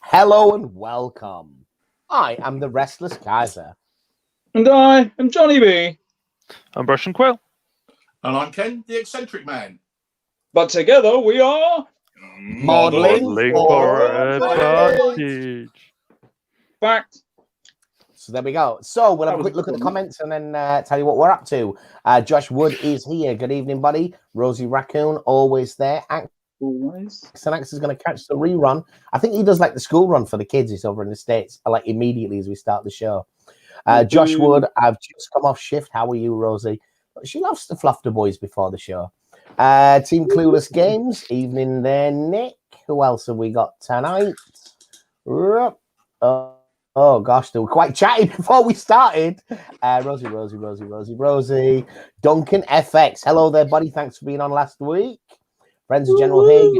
Hello and welcome. I am the Restless Kaiser. And I am Johnny B. I'm Brush and Quill. And I'm Ken, the Eccentric Man. But together we are... Modeling for Advantage. Fact. So there we go. So we'll have a quick look at the comments and then tell you what we're up to. Josh Wood is here. Good evening, buddy. Rosie Raccoon, always there. Always. Xanax is going to catch the rerun. I think he does like the school run for the kids. He's over in the States, like immediately as we start the show. Josh Wood, I've just come off shift. How are you, Rosie? She loves to fluff the boys before the show. Team Clueless Games, evening there, Nick. Who else have we got tonight? Oh gosh, they were quite chatty before we started. Rosie. Duncan FX, hello there, buddy. Thanks for being on last week. Friends of General Haig,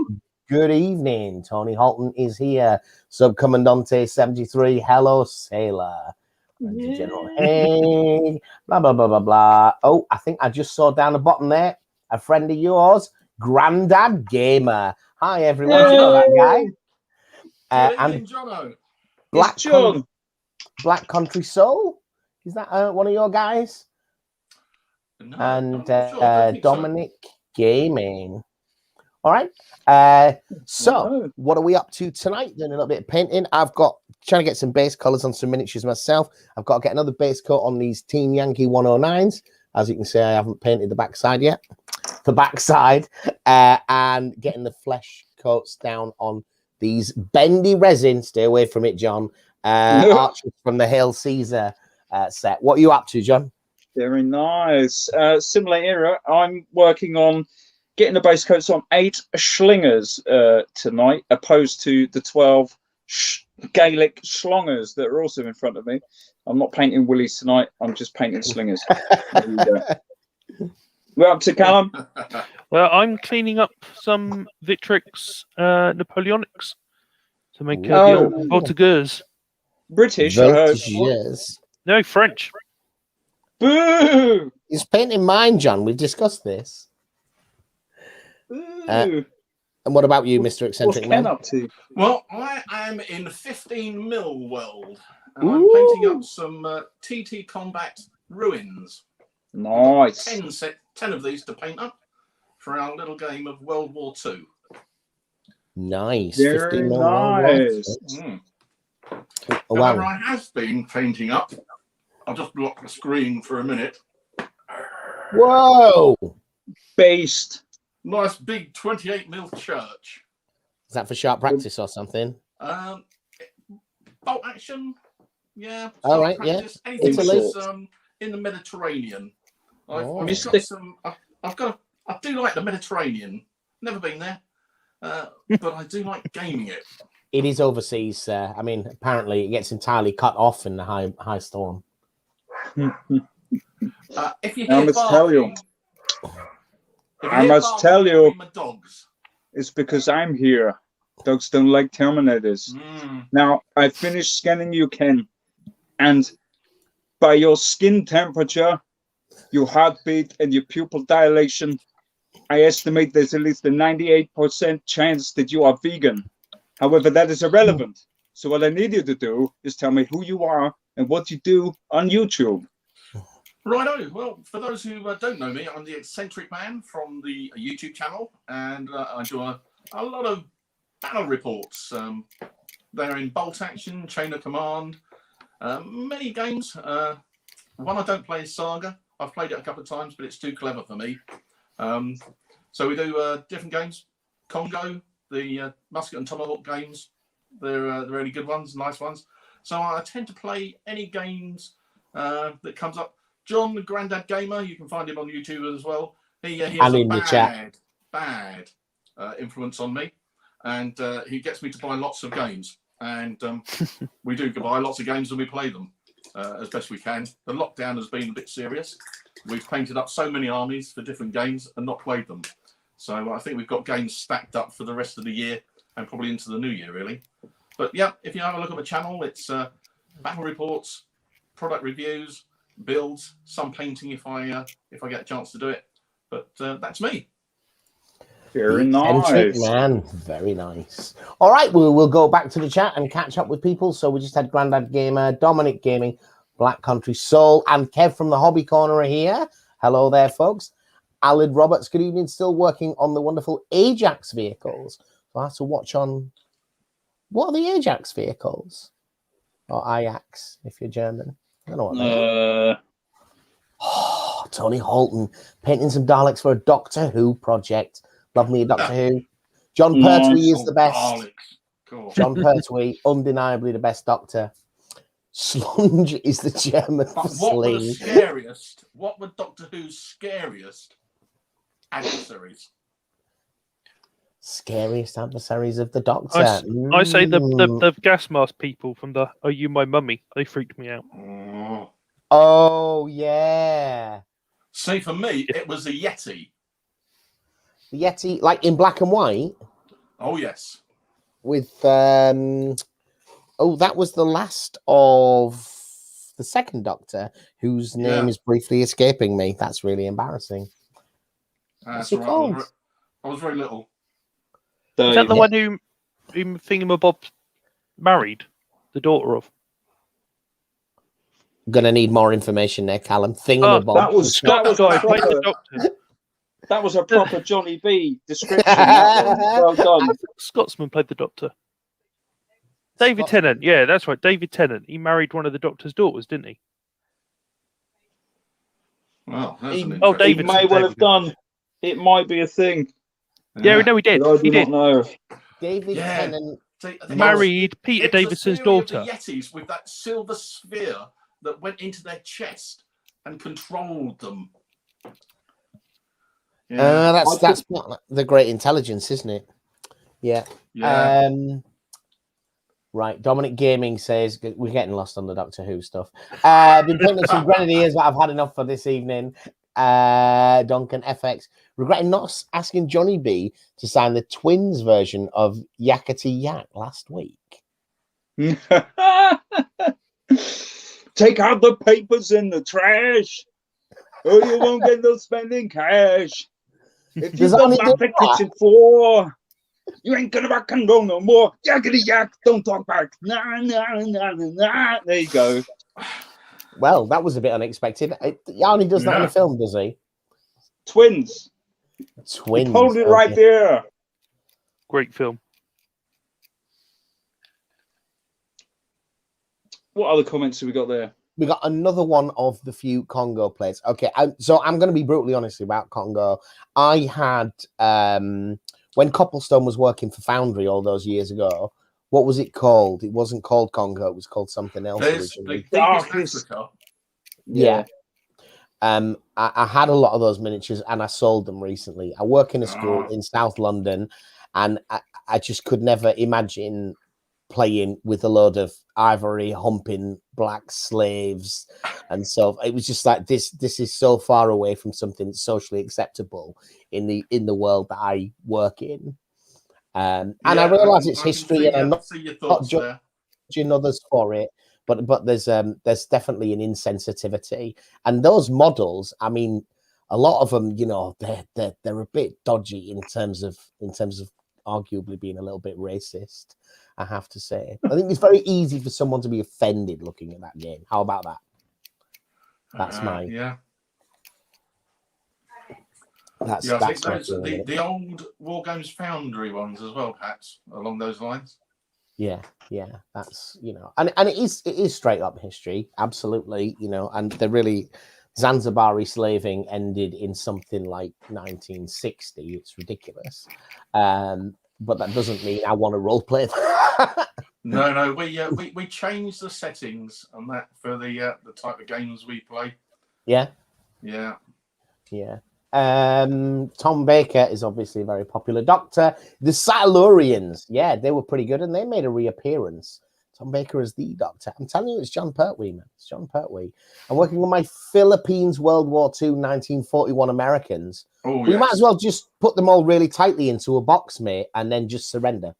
good evening. Tony Halton is here. Subcommandante 73, hello, sailor. Friends of General Haig, blah, blah, blah, blah, blah. Oh, I think I just saw down the bottom there a friend of yours, Grandad Gamer. Hi, everyone. Do you know that guy? And Jono. Black Country Soul. Is that one of your guys? No, and sure, Dominic Gaming. All right. So what are we up to tonight? Doing a little bit of painting. I've got trying to get some base colors on some miniatures myself. I've got to get another base coat on these Team Yankee 109s. As you can see, I haven't painted the backside yet. The backside and getting the flesh coats down on these bendy resin. Stay away from it, John. Archers from the Hail Caesar set. What are you up to, John? Very nice. Similar era. I'm working on getting the base coats on 8 Schlingers tonight, opposed to the 12 Gaelic Schlongers that are also in front of me. I'm not painting willies tonight. I'm just painting slingers. We're up to Callum. Well, I'm cleaning up some Victrix Napoleonics to make the old Voltigeurs. British, yes. No, French. Boo! He's painting mine, John. We've discussed this. And what about you, Mr. Eccentric Man? What's Ken up to? Well, I am in 15 mil world. And I'm painting up some TT Combat Ruins. Nice. 10 of these to paint up for our little game of World War II. Nice. Very nice. However, I have been painting up. I'll just block the screen for a minute. Whoa! Based. Nice big 28 mil church. Is that for sharp practice or something? Bolt action. Yeah. All right. Practice. Yeah. Anything Italy. that's in the Mediterranean. I do like the Mediterranean. Never been there, but I do like gaming it. It is overseas. I mean, apparently it gets entirely cut off in the high storm. If you I must tell you, dogs. it's because I'm here. Dogs don't like Terminators. Now, I finished scanning you, Ken, and by your skin temperature, your heartbeat, and your pupil dilation, I estimate there's at least a 98% chance that you are vegan. However, that is irrelevant. So what I need you to do is tell me who you are and what you do on YouTube. Righto. Well, for those who don't know me, I'm the Eccentric Man from the YouTube channel, and I do a lot of battle reports. They're in bolt action, chain of command, many games. One I don't play is Saga. I've played it a couple of times, but it's too clever for me. So we do different games. Congo, the Musket and Tomahawk games. They're really good ones, nice ones. So I tend to play any games that comes up. John, the Grandad Gamer, you can find him on YouTube as well. He has a bad influence on me, and he gets me to buy lots of games. And we do buy lots of games and we play them as best we can. The lockdown has been a bit serious. We've painted up so many armies for different games and not played them. So I think we've got games stacked up for the rest of the year and probably into the new year, really. But yeah, if you have a look at the channel, it's battle reports, product reviews, builds, some painting if I get a chance to do it. But that's me. Very Eccentric nice. Man, very nice. All right, we'll go back to the chat and catch up with people. So we just had Grandad Gamer, Dominic Gaming, Black Country Soul, and Kev from the Hobby Corner are here. Hello there, folks. Alid Roberts, good evening. Still working on the wonderful Ajax vehicles. So I have to watch on. What are the Ajax vehicles? Or Ajax, if you're German. I don't know what they are. Oh, Tony Holton painting some Daleks for a Doctor Who project. Love me a Doctor Who. John Pertwee is the best. Cool. John Pertwee, undeniably the best Doctor. Slunge is the German for What were the sling. scariest? What were Doctor Who's scariest adversaries? Scariest adversaries of the Doctor. I say the gas mask people from the Are You My Mummy? They freaked me out. Oh, yeah. See, for me, it was the Yeti. The Yeti, like in black and white? Oh, yes. With, that was the last of the second Doctor, whose name is briefly escaping me. That's really embarrassing. That's What's it called? I was very little. Is that the one who Thingamabob married? The daughter of? Gonna need more information there, Callum. Thingamabob. That was a proper Johnny B description. Well done. Scotsman played the Doctor. David Tennant, yeah, that's right. David Tennant. He married one of the Doctor's daughters, didn't he? Well, David may well have done. It might be a thing. Yeah, no, he did. He did. Know. David Tennant married Peter Davison's daughter. The Yetis with that silver sphere that went into their chest and controlled them. Yeah. That's not the Great Intelligence, isn't it? Yeah. Right. Dominic Gaming says we're getting lost on the Doctor Who stuff. Been putting some Grenadiers, but I've had enough for this evening. Duncan FX regretting not asking Johnny B to sign the Twins version of Yakety Yak last week. Take out the papers in the trash, or you won't get no spending cash. If you got nothing kitchen for, you ain't gonna rock and roll no more. Yakety yak, don't talk back. Nah, nah, nah, nah, nah. There you go. Well, that was a bit unexpected. He only does that in a film, does he? Twins. Hold it right there. Great film. What other comments have we got there? We got another one of the few Congo plays. Okay, so I'm going to be brutally honest about Congo. I had, when Copplestone was working for Foundry all those years ago, what was it called? It wasn't called Congo. It was called something else originally. Yeah. I had a lot of those miniatures and I sold them recently. I work in a school in South London and I just could never imagine playing with a load of ivory humping black slaves. And so it was just like, this is so far away from something that's socially acceptable in the world that I work in. And I realize it's history and I'm not judging others for it. But there's definitely an insensitivity, and those models. I mean, a lot of them, you know, they're a bit dodgy in terms of arguably being a little bit racist. I have to say, I think it's very easy for someone to be offended looking at that game. How about that? That's my That's I think those the old Wargames Foundry ones as well, perhaps along those lines. Yeah, that's, you know, and it is straight up history, absolutely, you know, and they're really Zanzibari slaving ended in something like 1960. It's ridiculous, but that doesn't mean I want to role play that. No, we changed the settings on that for the type of games we play. Yeah. Tom Baker is obviously a very popular Doctor. The Silurians, they were pretty good, and they made a reappearance. Tom Baker is the Doctor. I'm telling you, it's John Pertwee, man. It's John Pertwee. I'm working on my Philippines World War II 1941 Americans. We might as well just put them all really tightly into a box, mate, and then just surrender.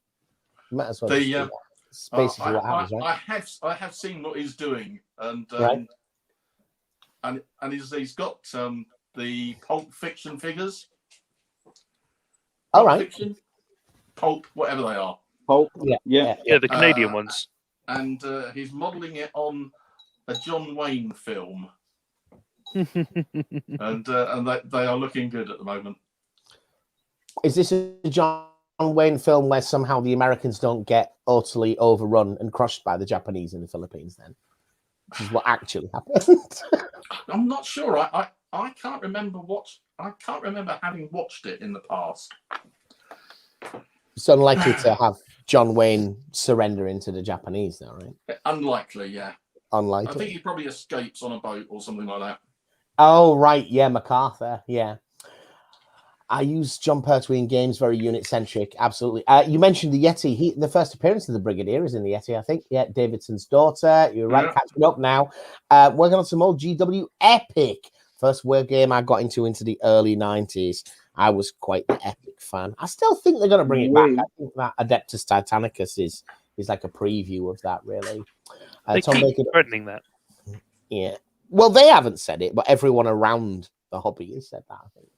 We might as well. It's basically what happens, right? I have seen what he's doing, and right? and he's got the Pulp Fiction figures. All right. Fiction, Pulp, whatever they are. Pulp. Yeah, the Canadian ones. And he's modelling it on a John Wayne film. and they are looking good at the moment. Is this a John Wayne film where somehow the Americans don't get utterly overrun and crushed by the Japanese in the Philippines then? Which is what actually happened. I'm not sure. I can't remember having watched it in the past. It's unlikely to have John Wayne surrender into the Japanese though, right? Unlikely, yeah. Unlikely. I think he probably escapes on a boat or something like that. Oh, right. Yeah, MacArthur. Yeah. I use John Pertwee in games, very unit-centric. Absolutely. You mentioned the Yeti. The first appearance of the Brigadier is in the Yeti, I think. Yeah, Davidson's daughter. You're right, catching up now. Working on some old GW Epic. First word game I got into the early 90s. I was quite the Epic fan. I still think they're going to bring it back. I think that Adeptus Titanicus is like a preview of that, really. They keep threatening that. Yeah. Well, they haven't said it, but everyone around the hobby has said that, I think.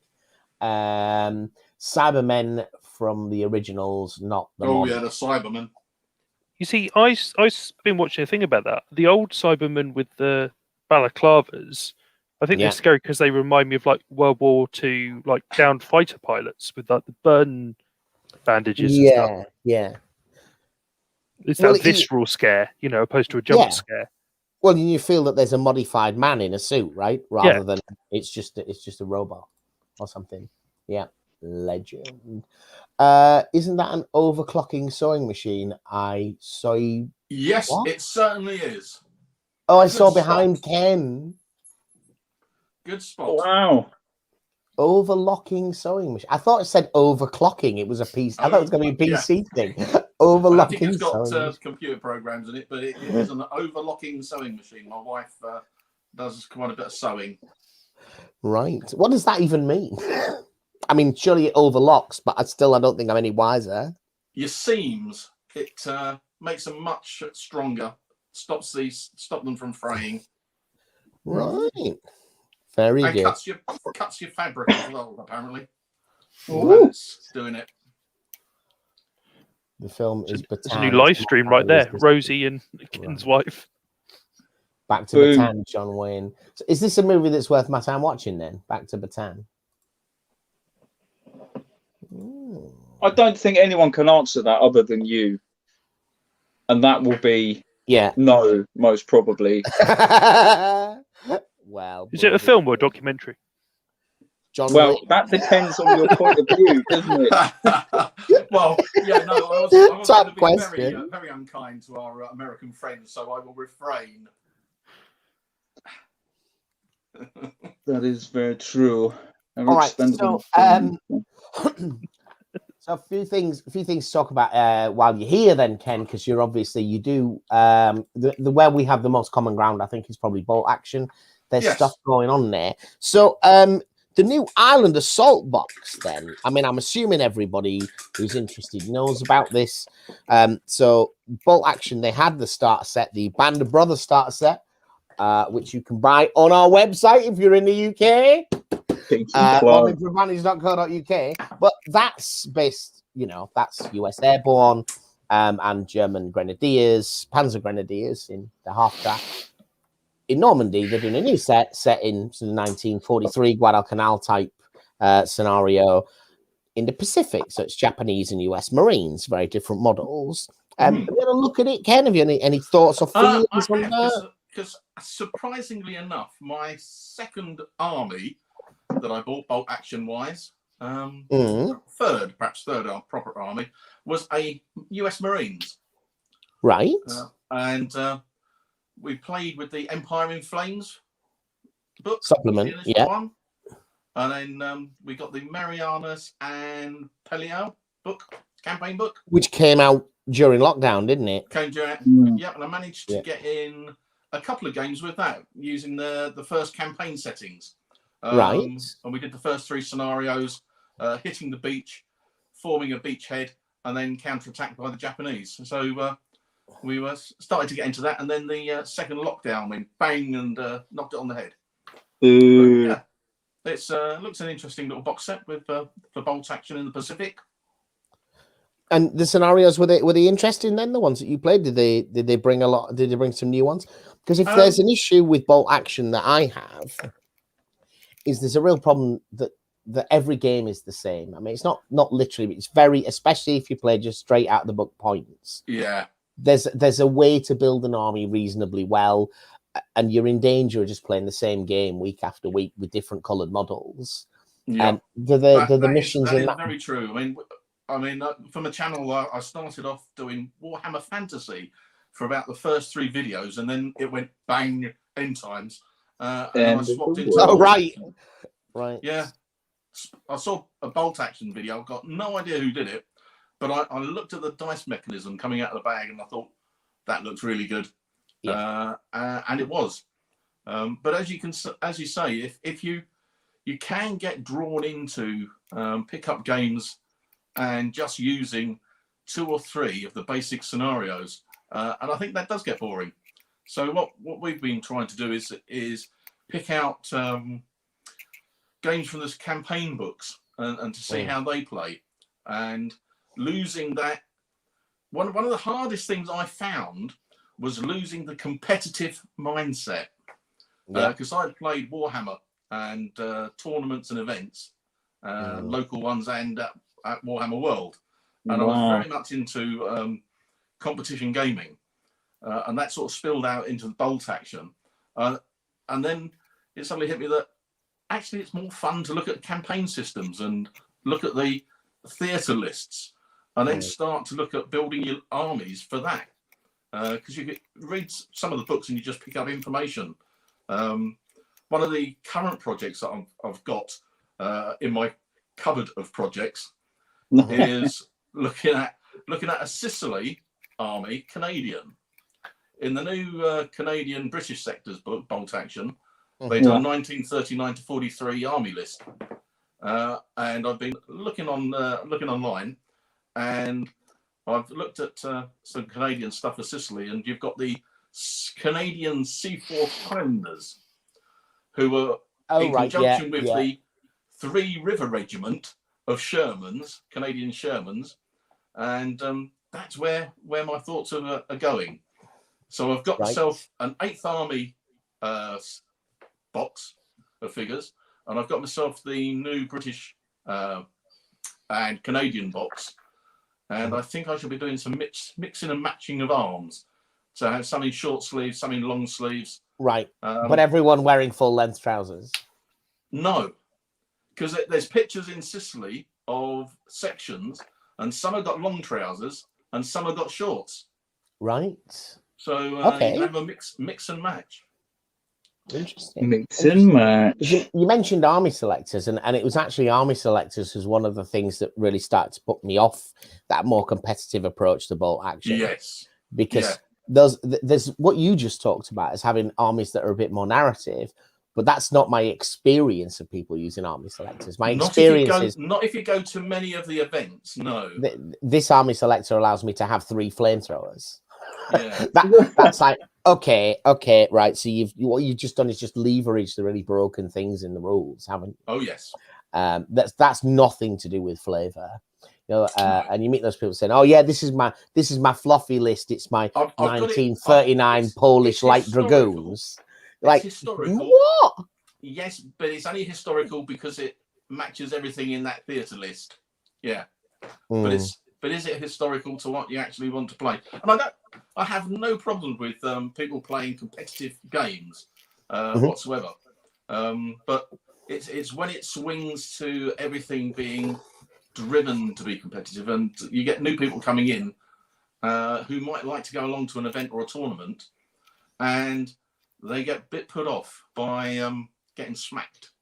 Cybermen from the originals, not the the Cybermen. You see, I've been watching a thing about that. The old Cybermen with the balaclavas, I think they're scary because they remind me of like World War II, like downed fighter pilots with like the burn bandages and stuff. Yeah. It's that visceral scare, opposed to a jump scare. Well, you feel that there's a modified man in a suit, right? Rather than it's just a robot or something. Yeah, legend. Isn't that an overclocking sewing machine? I saw you. Yes, it certainly is. Oh, I saw behind Ken. Good spot. Wow. Overlocking sewing machine. I thought it said overclocking. It was a piece. I thought it was going to be a PC thing. Overlocking. I think it's got computer programs in it, but it is an overlocking sewing machine. My wife does quite a bit of sewing. Right. What does that even mean? I mean, surely it overlocks, but I don't think I'm any wiser. Your seams, it makes them much stronger. Stop them from fraying. Right. Very good. Cuts your fabric as well, apparently. It's doing it. The film is Bataan. There's a new live stream right there. Rosie and Ken's wife. Back to Bataan, John Wayne. So is this a movie that's worth my time watching then? Back to Bataan. I don't think anyone can answer that other than you. And that will be no, most probably. Well, is it a film or a documentary? John Wayne. That depends on your point of view, doesn't it? Well, I was Top going to be question. very unkind to our American friends, so I will refrain. That is very true. All right, so so a few things to talk about while you're here then, Ken, because you do the where we have the most common ground, I think, is probably Bolt Action. There's stuff going on there. So the new Island Assault box then, I mean, I'm assuming everybody who's interested knows about this. So Bolt Action, they had the starter set, the Band of Brothers starter set, which you can buy on our website if you're in the UK. Advantage.co.uk, but that's based, that's US Airborne and German Grenadiers, Panzer Grenadiers in the half track. In Normandy, they're doing a new set in 1943 Guadalcanal type scenario in the Pacific. So it's Japanese and US Marines, very different models. We're going to look at it. Ken, have you any thoughts or feelings on that? Because surprisingly enough, my second army that I bought Bolt Action wise, third proper army, was a US Marines. Right. And we played with the Empire in Flames book. Supplement, one. And then we got the Marianus and Pelliot book, campaign book. Which came out during lockdown, didn't it? Came during, yeah, and I managed to get in a couple of games with that, using the first campaign settings. Right. And we did the first 3 scenarios, hitting the beach, forming a beachhead, and then counterattacked by the Japanese. So we were starting to get into that, and then the second lockdown went bang and knocked it on the head. Yeah, it's looks an interesting little box set with for bolt action in the Pacific. And the scenarios, were they interesting then? The ones that you played, did they bring a lot? Did they bring some new ones? Because if there's an issue with bolt action that I have, is there's a real problem that every game is the same. I mean, it's not literally, but it's very, especially if you play just straight out of the book points. Yeah, there's a way to build an army reasonably well, and you're in danger of just playing the same game week after week with different coloured models. yeah. The missions that in is very true. I mean, from a channel, I started off doing Warhammer Fantasy for about the first 3 videos, and then it went bang end times, and I swapped into. Oh, right. Yeah, I saw a bolt action video. I've got no idea who did it, but I looked at the dice mechanism coming out of the bag, and I thought that looks really good. Yeah. And it was. But as you say, if you can get drawn into pickup games and just using 2 or 3 of the basic scenarios, and I think that does get boring. So what we've been trying to do is pick out games from this campaign books and to see how they play. And losing that, one of the hardest things I found was losing the competitive mindset, because I had played Warhammer and tournaments and events, local ones and at Warhammer World, and I was very much into competition gaming, and that sort of spilled out into the bolt action, and then it suddenly hit me that actually it's more fun to look at campaign systems and look at the theatre lists, and then start to look at building your armies for that, because you could read some of the books and you just pick up information. One of the current projects that I've got in my cupboard of projects is looking at a Sicily army, Canadian. In the new Canadian British sectors book, Bolt Action, they done a 1939 to 43 army list, and I've been looking online, and I've looked at some Canadian stuff for Sicily, and you've got the Canadian Seaforth Highlanders, who were in conjunction with the 3 River Regiment of Shermans, Canadian Shermans, and that's where my thoughts are going. So I've got myself an 8th Army box of figures, and I've got myself the new British and Canadian box, and I think I should be doing some mixing and matching of arms. So I have some in short sleeves, some in long sleeves. Right, but everyone wearing full length trousers? No, because there's pictures in Sicily of sections, and some have got long trousers and some have got shorts. Right. So you can have a mix and match. Interesting. Mix and match. You mentioned army selectors, and it was actually army selectors was one of the things that really started to put me off that more competitive approach to bolt action. Yes. Because there's what you just talked about is having armies that are a bit more narrative, but that's not my experience of people using army selectors. My experience is not if you go to many of the events. No, this army selector allows me to have 3 flamethrowers. Yeah. That's like okay, right. So what you've just done is just leverage the really broken things in the rules, haven't you? Oh yes. That's nothing to do with flavor. You know, and you meet those people saying, "Oh yeah, this is my fluffy list. It's my 1939 Polish light dragoons." Like historical. What? Yes, but it's only historical because it matches everything in that theatre list. Yeah, but is it historical to what you actually want to play? And I have no problem with people playing competitive games whatsoever. But it's when it swings to everything being driven to be competitive, and you get new people coming in who might like to go along to an event or a tournament, and they get a bit put off by getting smacked.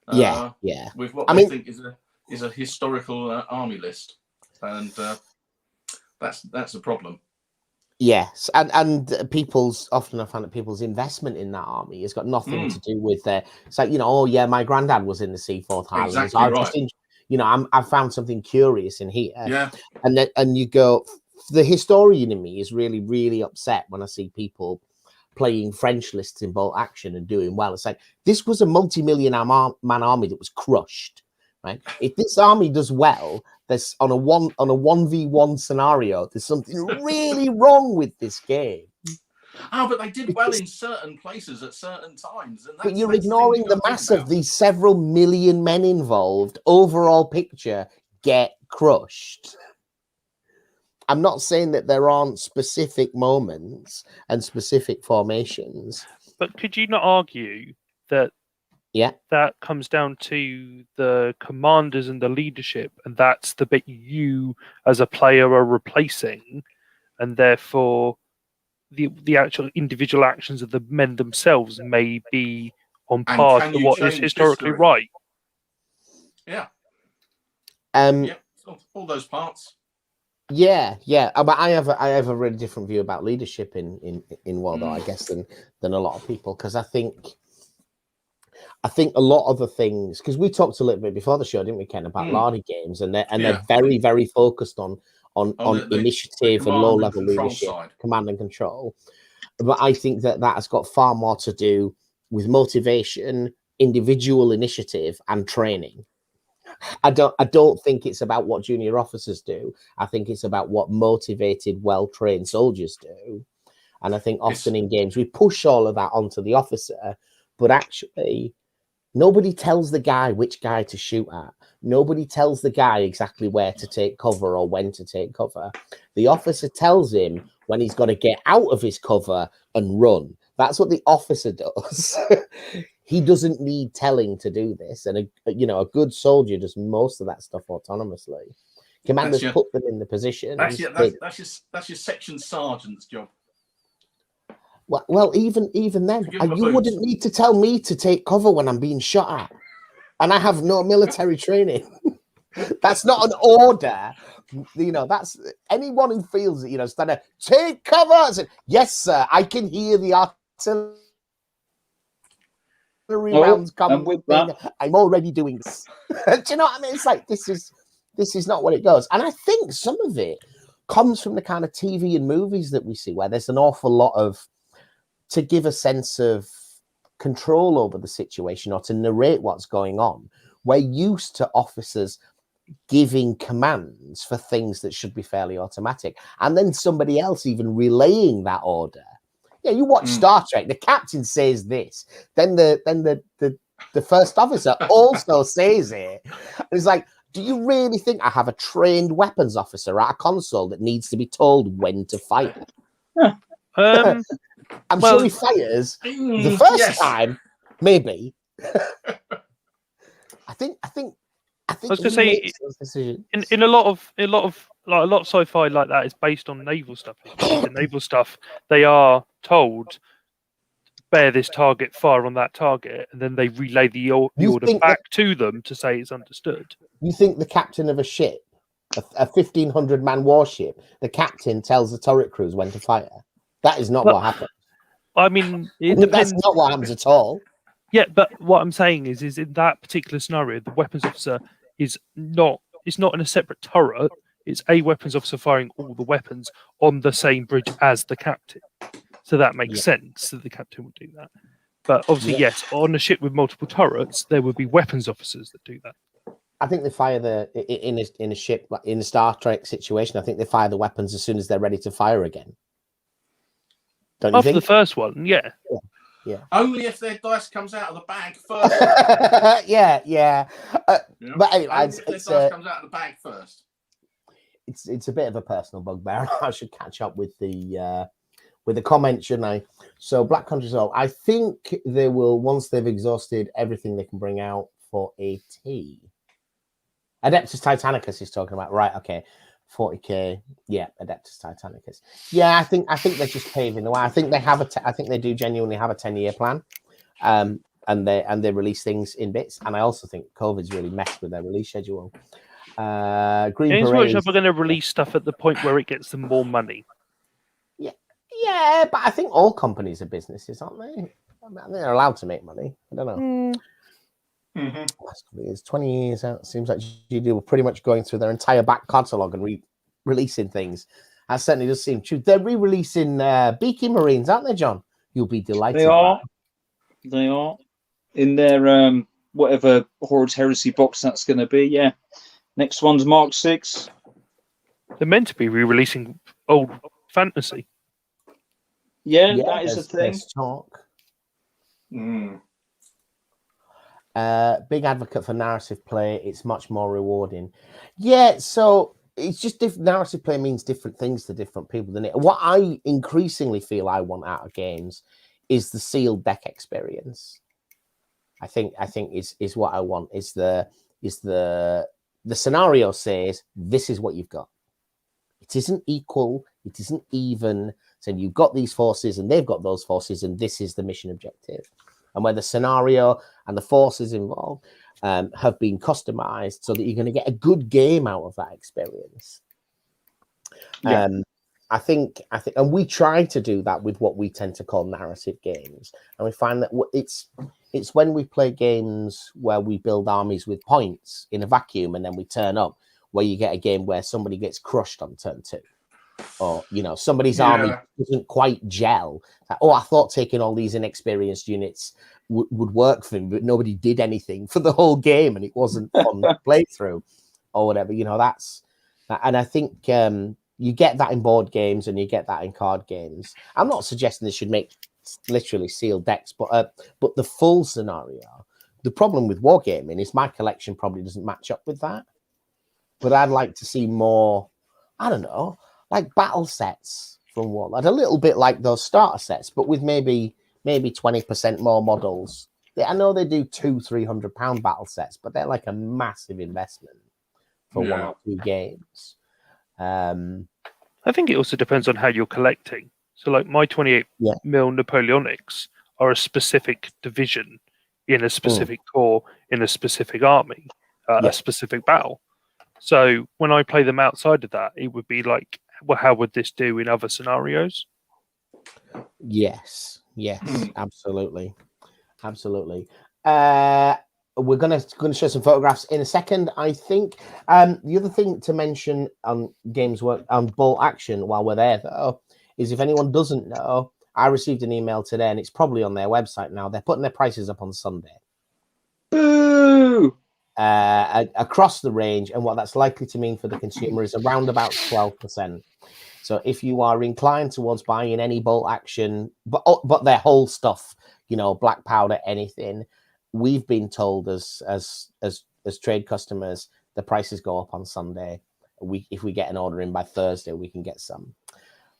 With what they think is a historical army list, and that's a problem. Yes, and people's often I find that people's investment in that army has got nothing to do with their. It's like, oh yeah, my granddad was in the Seaforth Highlanders. Exactly right. I found something curious in here. Yeah, and you go. The historian in me is really, really upset when I see people playing French lists in Bolt Action and doing well. It's like this was a multi-million man army that was crushed, right? If this army does well, there's on a 1v1 scenario, there's something really wrong with this game. Oh, but they did well in certain places at certain times. And but you're ignoring the mass of these several million men involved. Overall picture, get crushed. I'm not saying that there aren't specific moments and specific formations. But could you not argue that that comes down to the commanders and the leadership, and that's the bit you as a player are replacing, and therefore the actual individual actions of the men themselves may be on par to what is historically right. Yeah. All those parts. Yeah. But I have a really different view about leadership in Wardo, I guess, than a lot of people, because I think a lot of the things, because we talked a little bit before the show, didn't we, Ken, about Lardy games, and they're very, very focused on initiative and low-level leadership, command and control. But I think that has got far more to do with motivation, individual initiative, and training. I don't think it's about what junior officers do. I think it's about what motivated, well-trained soldiers do. And I think often in games we push all of that onto the officer, but actually nobody tells the guy which guy to shoot at. Nobody tells the guy exactly where to take cover or when to take cover. The officer tells him when he's got to get out of his cover and run. That's what the officer does. He doesn't need telling to do this. And a good soldier does most of that stuff autonomously. Commanders put them in the position. That's your section sergeant's job. Well, even then, you wouldn't need to tell me to take cover when I'm being shot at, and I have no military training. That's not an order. That's anyone who feels that, stand there, take cover. I said, yes, sir, I can hear the artillery rounds coming. I'm already doing this. Do you know what I mean? It's like this is not what it goes. And I think some of it comes from the kind of TV and movies that we see, where there's an awful lot of to give a sense of control over the situation or to narrate what's going on. We're used to officers giving commands for things that should be fairly automatic, and then somebody else even relaying that order. Yeah, you watch Star Trek, the captain says this, then the first officer also says it. And it's like, do you really think I have a trained weapons officer at a console that needs to be told when to fire? I'm sure he fires the first time, maybe. I think. I was going to say, in a lot of sci-fi like that is based on naval stuff. The naval stuff, they are told, bear this target, fire on that target, and then they relay the order back to them to say it's understood. You think the captain of a ship, a 1,500-man warship, the captain tells the turret crews when to fire? That is not what happens. I mean, that's not what happens at all. Yeah, but what I'm saying is in that particular scenario, the weapons officer is not in a separate turret. It's a weapons officer firing all the weapons on the same bridge as the captain. So that makes sense that the captain would do that. But obviously, yes, on a ship with multiple turrets, there would be weapons officers that do that. I think they fire in a ship, in a Star Trek situation, I think they fire the weapons as soon as they're ready to fire again. Don't you think? After the first one, yeah. Only if their dice comes out of the bag first. But anyway, if their dice comes out of the bag first. It's a bit of a personal bugbear. I should catch up with the comment, shouldn't I? So Black Country Soul, I think they will, once they've exhausted everything they can bring out for AT. Adeptus Titanicus is talking about, right? Okay. 40k, Adeptus Titanicus. Yeah, I think they're just paving the way. I think they have I think they do genuinely have a 10-year plan, and they release things in bits. And I also think COVID's really messed with their release schedule. Green Games Parade. Workshop are going to release stuff at the point where it gets them more money. Yeah, but I think all companies are businesses, aren't they? I mean, they're allowed to make money. I don't know. It's 20 years out. It seems like GD were pretty much going through their entire back catalogue and releasing things. That certainly does seem true. They're re-releasing Beaky Marines, aren't they, John? you'll be delighted. They are in their whatever Hordes Heresy box that's going to be. Yeah. Next one's Mark 6. They're meant to be re-releasing old fantasy. Yeah, that is a thing. There's talk. Mm. Big advocate for narrative play. It's much more rewarding. Yeah, so it's just different. Narrative play means different things to different people. Than it. What I increasingly feel I want out of games is the sealed deck experience. I think is what I want. Is the scenario says this is what you've got. It isn't equal. It isn't even. So you've got these forces and they've got those forces, and this is the mission objective. And where the scenario and the forces involved have been customized so that you're going to get a good game out of that experience. Yeah. I think, and we try to do that with what we tend to call narrative games, and we find that it's when we play games where we build armies with points in a vacuum, and then we turn up, where you get a game where somebody gets crushed on turn 2. Or, somebody's army doesn't quite gel. Like, I thought taking all these inexperienced units would work for me, but nobody did anything for the whole game, and it wasn't fun to play through, or whatever. And I think you get that in board games, and you get that in card games. I'm not suggesting they should make literally sealed decks, but the full scenario. The problem with wargaming is my collection probably doesn't match up with that. But I'd like to see more. I don't know. Like battle sets from Warlord, a little bit like those starter sets, but with maybe 20% more models. I know they do £200-300 battle sets, but they're like a massive investment for 1 or 2 games. I think it also depends on how you're collecting. So, like my 28 mil Napoleonics are a specific division in a specific corps in a specific army, a specific battle. So when I play them outside of that, it would be like, well, how would this do in other scenarios? Yes, absolutely. We're gonna show some photographs in a second. I think the other thing to mention on Games Work on Bolt Action while we're there, though, is if anyone doesn't know, I received an email today, and it's probably on their website now. They're putting their prices up on Sunday. Boo! Across the range, and what that's likely to mean for the consumer is around about 12%. So if you are inclined towards buying any Bolt Action, but their whole stuff, black powder, anything, we've been told as trade customers, the prices go up on Sunday. If we get an order in by Thursday, we can get some.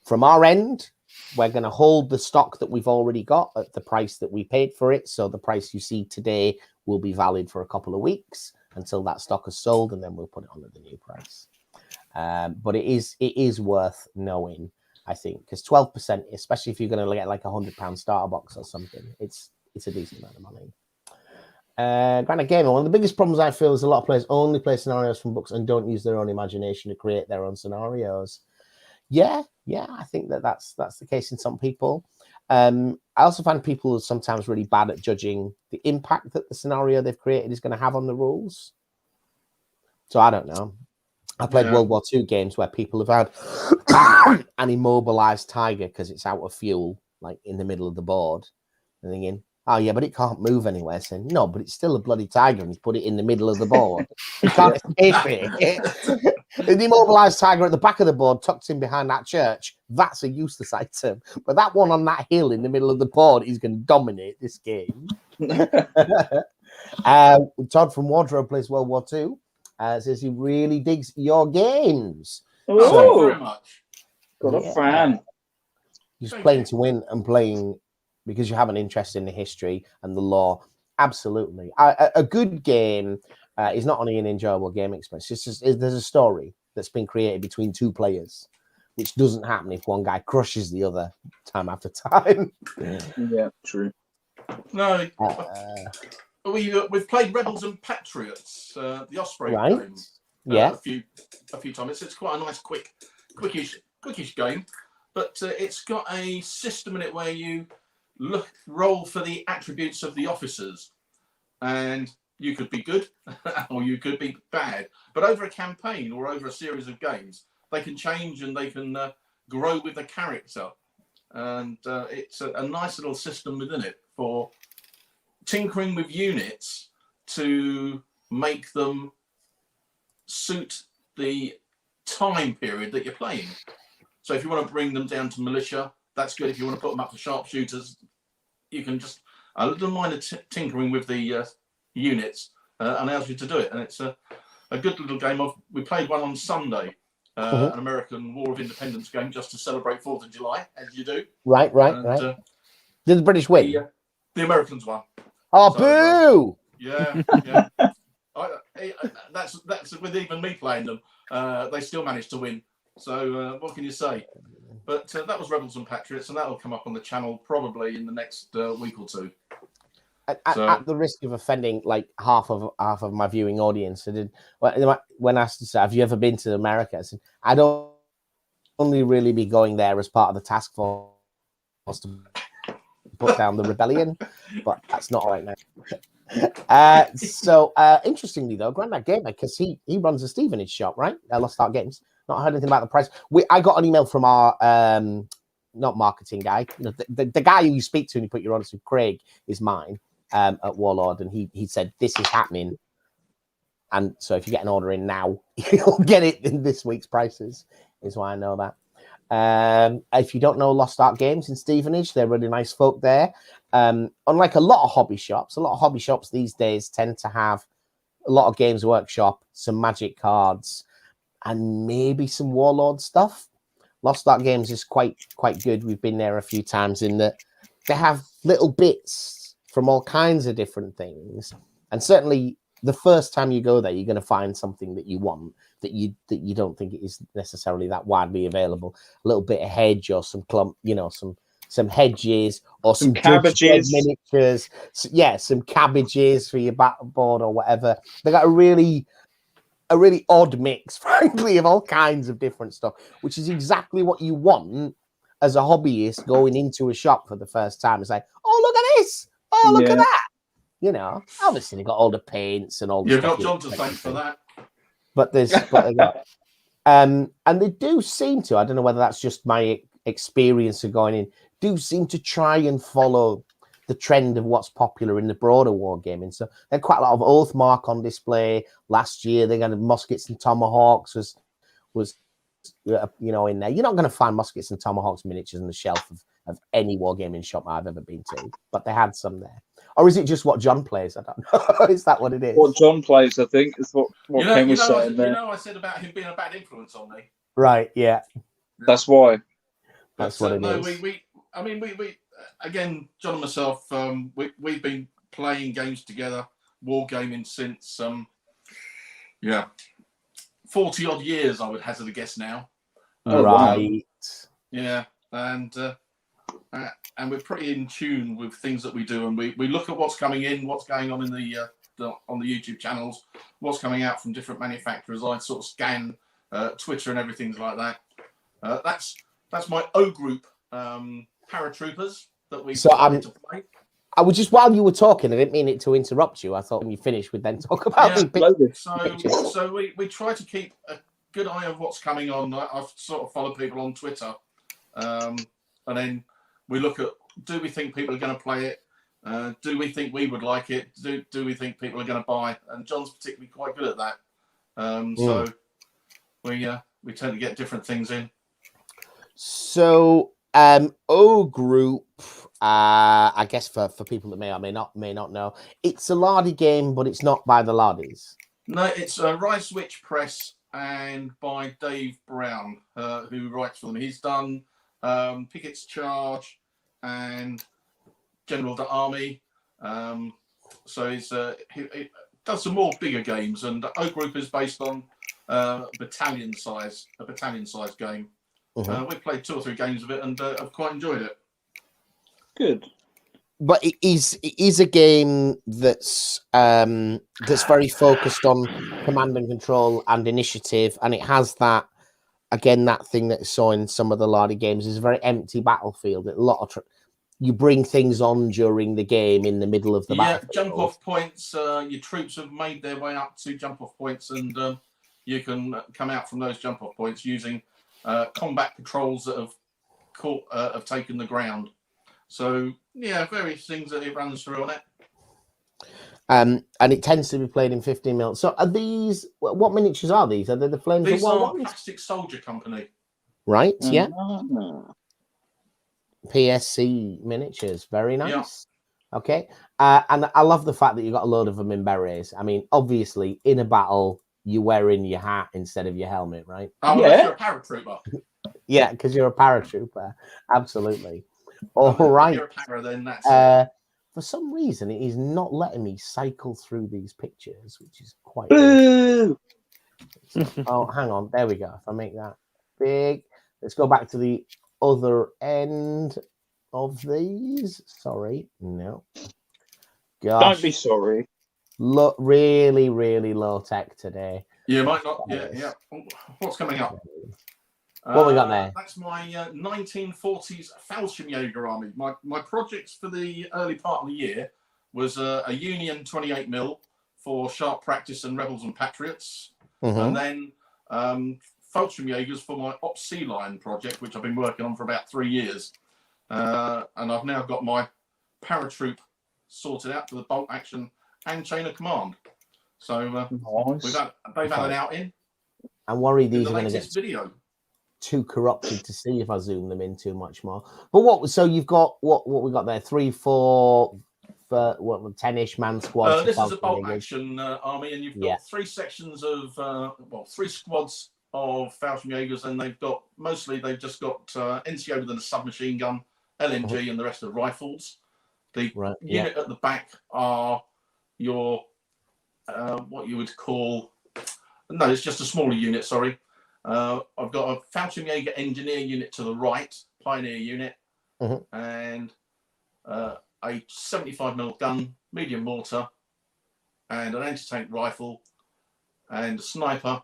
From our end, we're going to hold the stock that we've already got at the price that we paid for it. So the price you see today will be valid for a couple of weeks until that stock is sold, and then we'll put it on at the new price. But it is worth knowing, I think, because 12%, especially if you're going to get like £100 starter box or something, it's a decent amount of money. Granite Gamer, one of the biggest problems I feel is a lot of players only play scenarios from books and don't use their own imagination to create their own scenarios. Yeah, I think that's the case in some people. I also find people are sometimes really bad at judging the impact that the scenario they've created is going to have on the rules. So I don't know. I played World War II games where people have had an immobilized tiger because it's out of fuel, like in the middle of the board, and thinking, oh yeah, but it can't move anywhere. Saying, no, but it's still a bloody tiger, and he's put it in the middle of the board. You can't escape it. The immobilized tiger at the back of the board, tucked in behind that church, that's a useless item. But that one on that hill in the middle of the board is going to dominate this game. Todd from Wardrobe plays World War II. Says he really digs your games. Oh, thank you very much. Got a fan. He's playing to win and playing because you have an interest in the history and the lore. Absolutely. A good game is not only an enjoyable game experience, it's just, there's a story that's been created between 2 players, which doesn't happen if one guy crushes the other time after time. Yeah, true. No, we've played Rebels and Patriots, the Osprey game. Yeah, a few times. It's quite a nice, quickish game, but it's got a system in it where you roll for the attributes of the officers, and you could be good or you could be bad. But over a campaign or over a series of games, they can change and they can grow with the character. and it's a nice little system within it for tinkering with units to make them suit the time period that you're playing. So if you want to bring them down to militia, that's good. If you want to put them up to sharpshooters, you can just a little minor tinkering with the units allows you to do it, and it's a good little game. We played one on Sunday, an American War of Independence game, just to celebrate 4th of July, as you do. Right. Did the British win? The Americans won. Oh, so, boo! Yeah. That's with even me playing them. They still managed to win. So what can you say? But that was Rebels and Patriots, and that will come up on the channel probably in the next week or two. At the risk of offending like half of my viewing audience, I did when asked, "Have you ever been to America?" I said, "I don't only really be going there as part of the task force to put down the rebellion, but that's not right now." So interestingly though, Grandad Gamer, because he runs a Stevenage shop, right? Lost Art Games. Not heard anything about the price. I got an email from our not marketing guy, the guy who you speak to and you put your orders with, Craig, is mine at Warlord, and he said this is happening, and so if you get an order in now, you'll get it in this week's prices. Is why I know that. If you don't know Lost Art Games in Stevenage, they're really nice folk there. Unlike a lot of hobby shops these days tend to have a lot of Games Workshop, some Magic cards, and maybe some Warlord stuff. Lost Art Games is quite good. We've been there a few times in that they have little bits from all kinds of different things. And certainly the first time you go there, you're going to find something that you want that you don't think it is necessarily that widely available. A little bit of hedge or some clump, some hedges or some cabbages, miniatures. So, some cabbages for your battle board or whatever. They got a really odd mix, frankly, of all kinds of different stuff, which is exactly what you want as a hobbyist going into a shop for the first time. It's like, oh, look at this. Oh, look at that. Obviously they got all the paints and all the You've stuff. got John to thank for that. But they got, and they do seem to, I don't know whether that's just my experience of going in, do seem to try and follow the trend of what's popular in the broader wargaming. So they had quite a lot of Oathmark on display last year. They got muskets and tomahawks was in there. You're not going to find muskets and tomahawks miniatures on the shelf of any wargaming shop I've ever been to, but they had some there. Or is it just what John plays? I don't know. Is that what it is? What John plays, I think, is what Ken was saying there. I said about him being a bad influence on me. Right, yeah. That's why. That's what it is. We again, John and myself, we've been playing games together, wargaming since 40 odd years, I would hazard a guess now. Right. And we're pretty in tune with things that we do, and we look at what's coming in, what's going on in on the YouTube channels, what's coming out from different manufacturers. I sort of scan Twitter and everything like that. That's my O group paratroopers that we to play. I was just, while you were talking, I didn't mean it to interrupt you. I thought when you finished, we'd then talk about the pictures. So we try to keep a good eye on what's coming on. I've sort of followed people on Twitter, and then we look at, do we think people are going to play it? Do we think we would like it? Do we think people are going to buy? And John's particularly quite good at that. So we tend to get different things in. So O Group, I guess for people that may or may not know, it's a Lardy game, but it's not by the Lardys. No, it's Rise Switch Press and by Dave Brown, who writes for them. He's done Pickett's Charge and General the Army. So he does some more bigger games, and O Group is based on a battalion size game. We've played 2 or 3 games of it and I've quite enjoyed it. Good. But it is a game that's very focused on command and control and initiative, and it has that thing that I saw in some of the Lardy games is a very empty battlefield. A lot of you bring things on during the game in the middle of the battlefield. Jump off points. Your troops have made their way up to jump off points, and you can come out from those jump off points using combat patrols that have have taken the ground. So yeah, various things that it runs through on it. And it tends to be played in 15 mil. So are these, what miniatures are these? Are they the Flames These of War are ones? Plastic Soldier Company. Right, yeah. Ah. PSC miniatures, very nice. Yeah. Okay. And I love the fact that you got a load of them in berets. I mean, obviously, in a battle, you're wearing your hat instead of your helmet, right? Oh, Yeah. unless you're a paratrooper. Yeah, because you're a paratrooper. Absolutely. All right. If you're a para, then that's for some reason, it is not letting me cycle through these pictures, which is quite weird. Oh, hang on. There we go. If I make that big, let's go back to the other end of these. Sorry. No. Gosh. Don't be sorry. Look, really, really low tech today. you might not. Yeah. What's coming up? What we got there? That's my 1940s Fallschirmjäger army. My projects for the early part of the year was a Union 28mm for sharp practice and rebels and patriots, and then Fallschirmjägers for my Op Sea Lion project, which I've been working on for about 3 years, and I've now got my paratroop sorted out for the bolt action and chain of command. So Nice. they've had an outing. I'm worried In these the are going to latest get video. too corrupted to see if I zoom them in too much more. But what? So you've got what we got there? 3, 4, for what 10-ish man squads. This is a bolt action army, and you've got 3 sections of 3 squads of Fallschirmjägers, and they've just got NCO with a submachine gun, LMG, and the rest are rifles. The unit at the back are your what you would call it's just a smaller unit. Sorry. I've got a Fallschirmjäger engineer unit to the right, pioneer unit, and a 75mm gun, medium mortar, and an anti-tank rifle, and a sniper.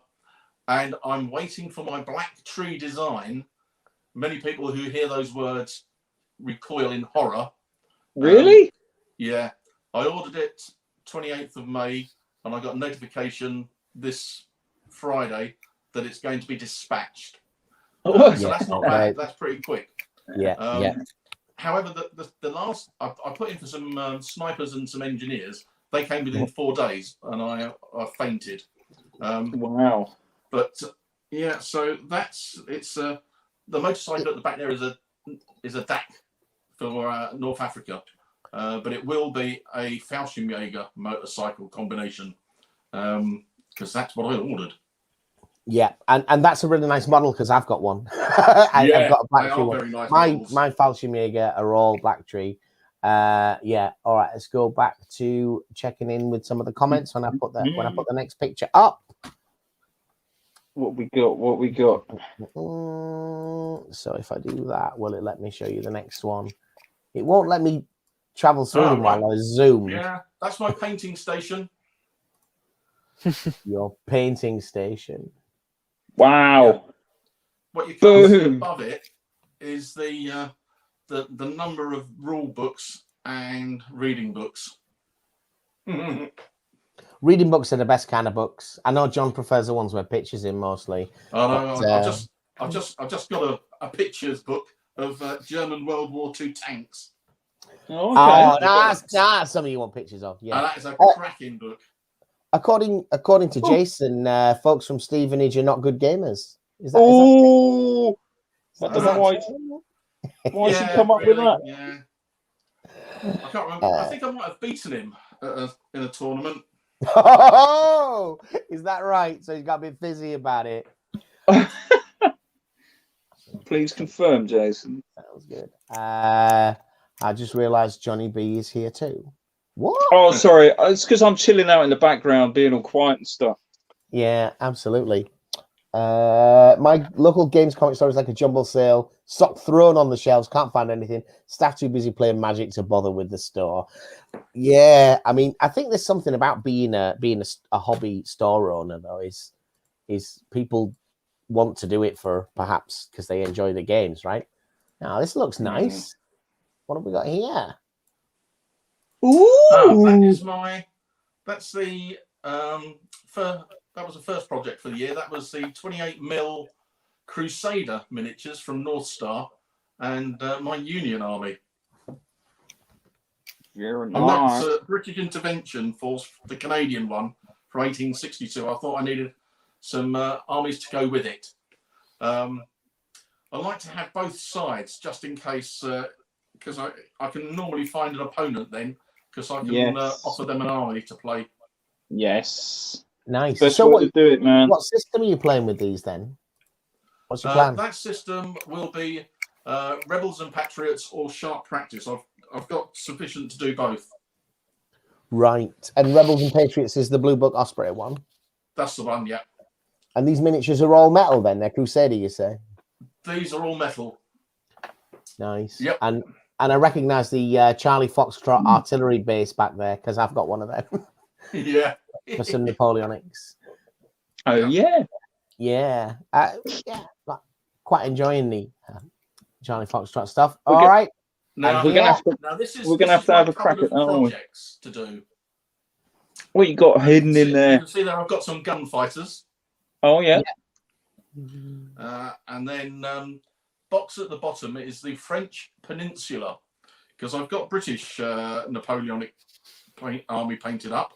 And I'm waiting for my black tree design. Many people who hear those words recoil in horror. Really? Yeah. I ordered it 28th of May, and I got a notification this Friday that it's going to be dispatched. So that's not bad. That's pretty quick. Yeah. However, the last I put in for some snipers and some engineers. They came within 4 days, and I fainted. Wow. But yeah, so it's the motorcycle at the back there is a DAC for North Africa, but it will be a Fallschirmjäger motorcycle combination because that's what I ordered. Yeah, and that's a really nice model because I've got one. I've got a black tree one. Nice my Fallschirmjäger are all black tree. Yeah. All right. Let's go back to checking in with some of the comments when I put the next picture up. What we got? So if I do that, will it let me show you the next one? It won't let me travel through them while I zoom. Yeah, that's my painting station. Your painting station. Wow. Yeah. What you can't see above it is the number of rule books and reading books. Reading books are the best kind of books. I know John prefers the ones with pictures in mostly. Oh no, I've just got a pictures book of German World War II tanks. Oh, okay. That's something you want pictures of. Yeah, and that is a cracking book. According to Jason, folks from Stevenage are not good gamers. Is that? I don't know why should come up with that. Yeah, I can't remember. I think I might have beaten him in a tournament. Oh, is that right? So he's got a bit fizzy about it. Please confirm, Jason. That was good. I just realised Johnny B is here too. What? Oh, sorry. It's because I'm chilling out in the background, being all quiet and stuff. Yeah, absolutely. My local games comic store is like a jumble sale. Stock thrown on the shelves. Can't find anything. Staff too busy playing Magic to bother with the store. Yeah, I mean, I think there's something about being a hobby store owner though. Is people want to do it for perhaps because they enjoy the games, right? Now this looks nice. What have we got here? Ooh, that's the that was the first project for the year. That was the 28mm Crusader miniatures from North Star. and my Union Army. Very And that's nice. a British Intervention Force, the Canadian one, from 1862. I thought I needed some armies to go with it. I like to have both sides just in case, because I can normally find an opponent then, because I can offer them an army to play. Yes. Nice. Best So way to do it, man. what system are you playing with these then? What's your plan? That system will be Rebels and Patriots or Sharp Practice. I've got sufficient to do both. Right. And Rebels and Patriots is the Blue Book Osprey one? That's the one, yeah. And these miniatures are all metal then? They're Crusader, you say? These are all metal. Nice. Yep. And I recognise the Charlie Foxtrot artillery base back there because I've got one of them. Yeah. For some Napoleonics. Oh, yeah. Yeah. Yeah. Quite enjoying the Charlie Foxtrot stuff. All right. Now, we're gonna have to have a crack at that, aren't we? Projects to do. What you got hidden in there? You can see there I've got some gunfighters. Oh, yeah. And then box at the bottom is the French Peninsula, because I've got British Napoleonic army painted up.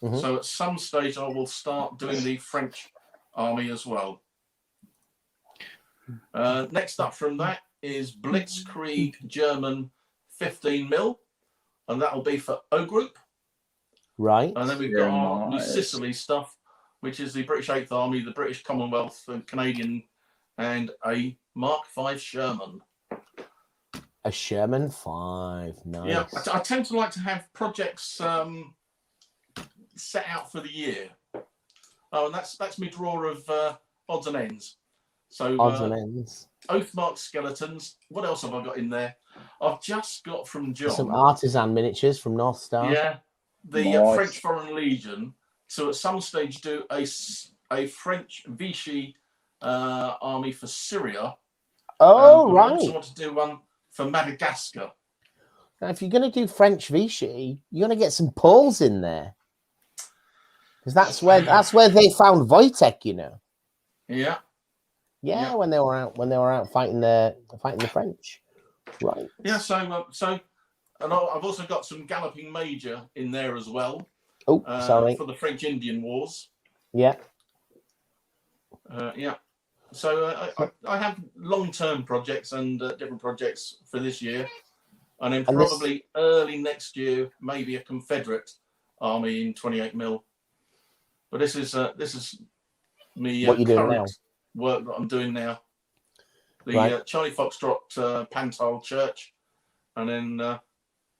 Mm-hmm. So at some stage I will start doing the French army as well. Next up from that is Blitzkrieg German 15mm, and that will be for O Group. Right. And then we've got our New Sicily stuff, which is the British 8th Army, the British Commonwealth, and Canadian, and a Mark V Sherman. A Sherman 5. Nice. Yeah, I tend to like to have projects set out for the year. Oh, and that's me draw of odds and ends. So odds and ends. Oathmark skeletons. What else have I got in there? I've just got from John some artisan miniatures from North Star. Yeah, the French Foreign Legion. So at some stage do a French Vichy army for Syria. Oh, right. I also want to do one for Madagascar. Now, if you're going to do French Vichy, you're going to get some Poles in there, because that's where they found Wojtek, you know. Yeah. Yeah, when they were out fighting the French, right? Yeah, so and I've also got some Galloping Major in there as well. Oh, sorry, for the French Indian Wars. Yeah, yeah. So I have long-term projects and different projects for this year, and then probably early next year, maybe a Confederate army in 28mm. But this is me what you doing now? Work that I'm doing now. The Charlie Foxtrot Pantile Church, and then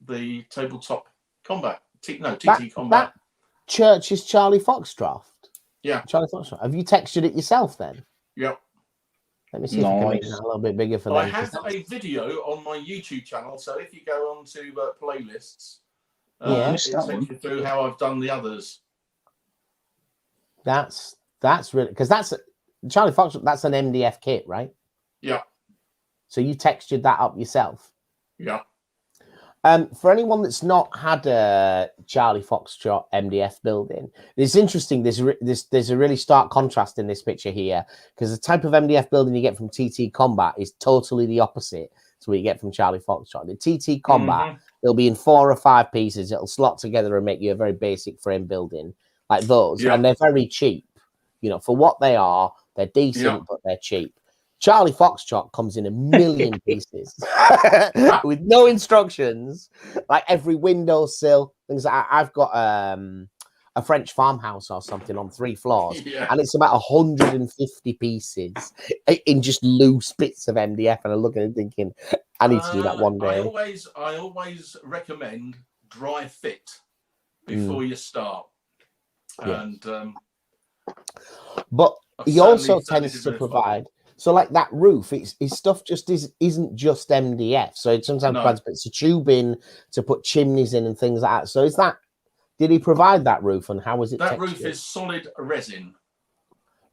the tabletop combat. TT combat. That church is Charlie Foxtrot. Yeah, Charlie Foxtrot. Have you textured it yourself then? Yep. Let me see if I can make that a little bit bigger for them. I have a video on my YouTube channel, so if you go on to playlists, it takes you through how I've done the others. That's really, because that's Charlie Foxtrot. That's an MDF kit, right? Yeah. So you textured that up yourself? Yeah. For anyone that's not had a Charlie Foxtrot MDF building, it's interesting. There's a really stark contrast in this picture here, because the type of MDF building you get from TT Combat is totally the opposite to what you get from Charlie Foxtrot. The TT Combat, it'll be in 4 or 5 pieces. It'll slot together and make you a very basic frame building like those, and they're very cheap. You know, for what they are, they're decent, but they're cheap. Charlie Foxtrot comes in a million pieces with no instructions, like every windowsill, things like that. I've got a French farmhouse or something on 3 floors, and it's about 150 pieces in just loose bits of MDF. And I'm looking and thinking, I need to do that one day. I always recommend dry fit before you start, and but he also tends to provide. So like that roof, his stuff just isn't just MDF. So it sometimes provides bits of tubing to put chimneys in and things like that. So did he provide that roof, and how was it That textured? roof is solid resin.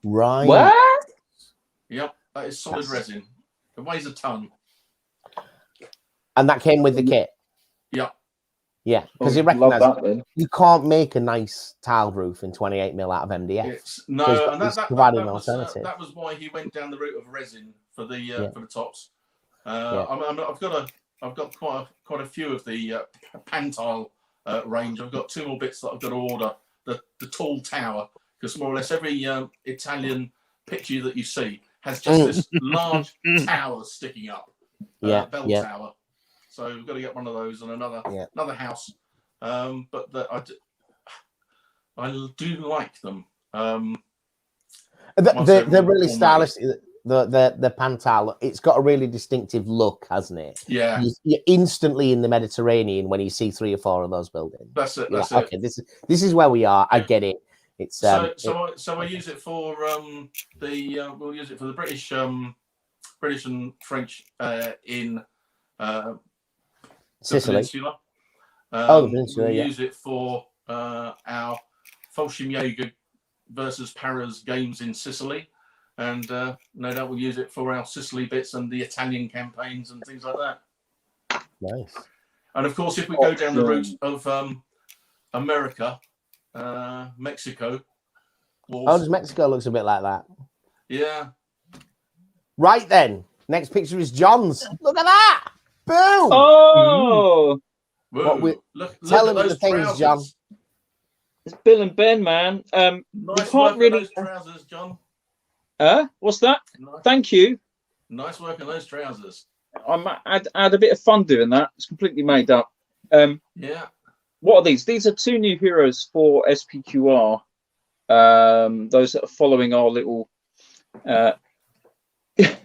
Right. What? Yep, that is solid resin. It weighs a ton. And that came with the kit? Yep. Yeah, because you recognise you can't make a nice tiled roof in 28mm out of MDF. And providing an alternative. That was why he went down the route of resin for the tops. I've got quite a few of the Pantile range. I've got 2 more bits that I've got to order. The tall tower, because more or less every Italian picture that you see has just this large tower sticking up, bell tower. So we've got to get one of those and another house. But I do like them. They're really stylish. The Pantal, it's got a really distinctive look, hasn't it? Yeah. You're instantly in the Mediterranean when you see 3 or 4 of those buildings. That's it. That's like, okay, this is where we are. I get it. It's so I use it for we'll use it for the British and French in Sicily. Peninsula. The Peninsula. We'll use it for our Fallschirmjäger versus Paras games in Sicily. And no doubt we'll use it for our Sicily bits and the Italian campaigns and things like that. Nice. And of course, if we go down the route of America, Mexico. Does Mexico looks a bit like that? Yeah. Right then. Next picture is John's. Look at that. Boom. Oh. Look tell at him those the things, trousers. John. It's Bill and Ben, man. Nice work on those trousers, John. What's that? Nice. Thank you. Nice work on those trousers. I had a bit of fun doing that. It's completely made up. Yeah. What are these? These are 2 new heroes for SPQR. Those that are following our little go at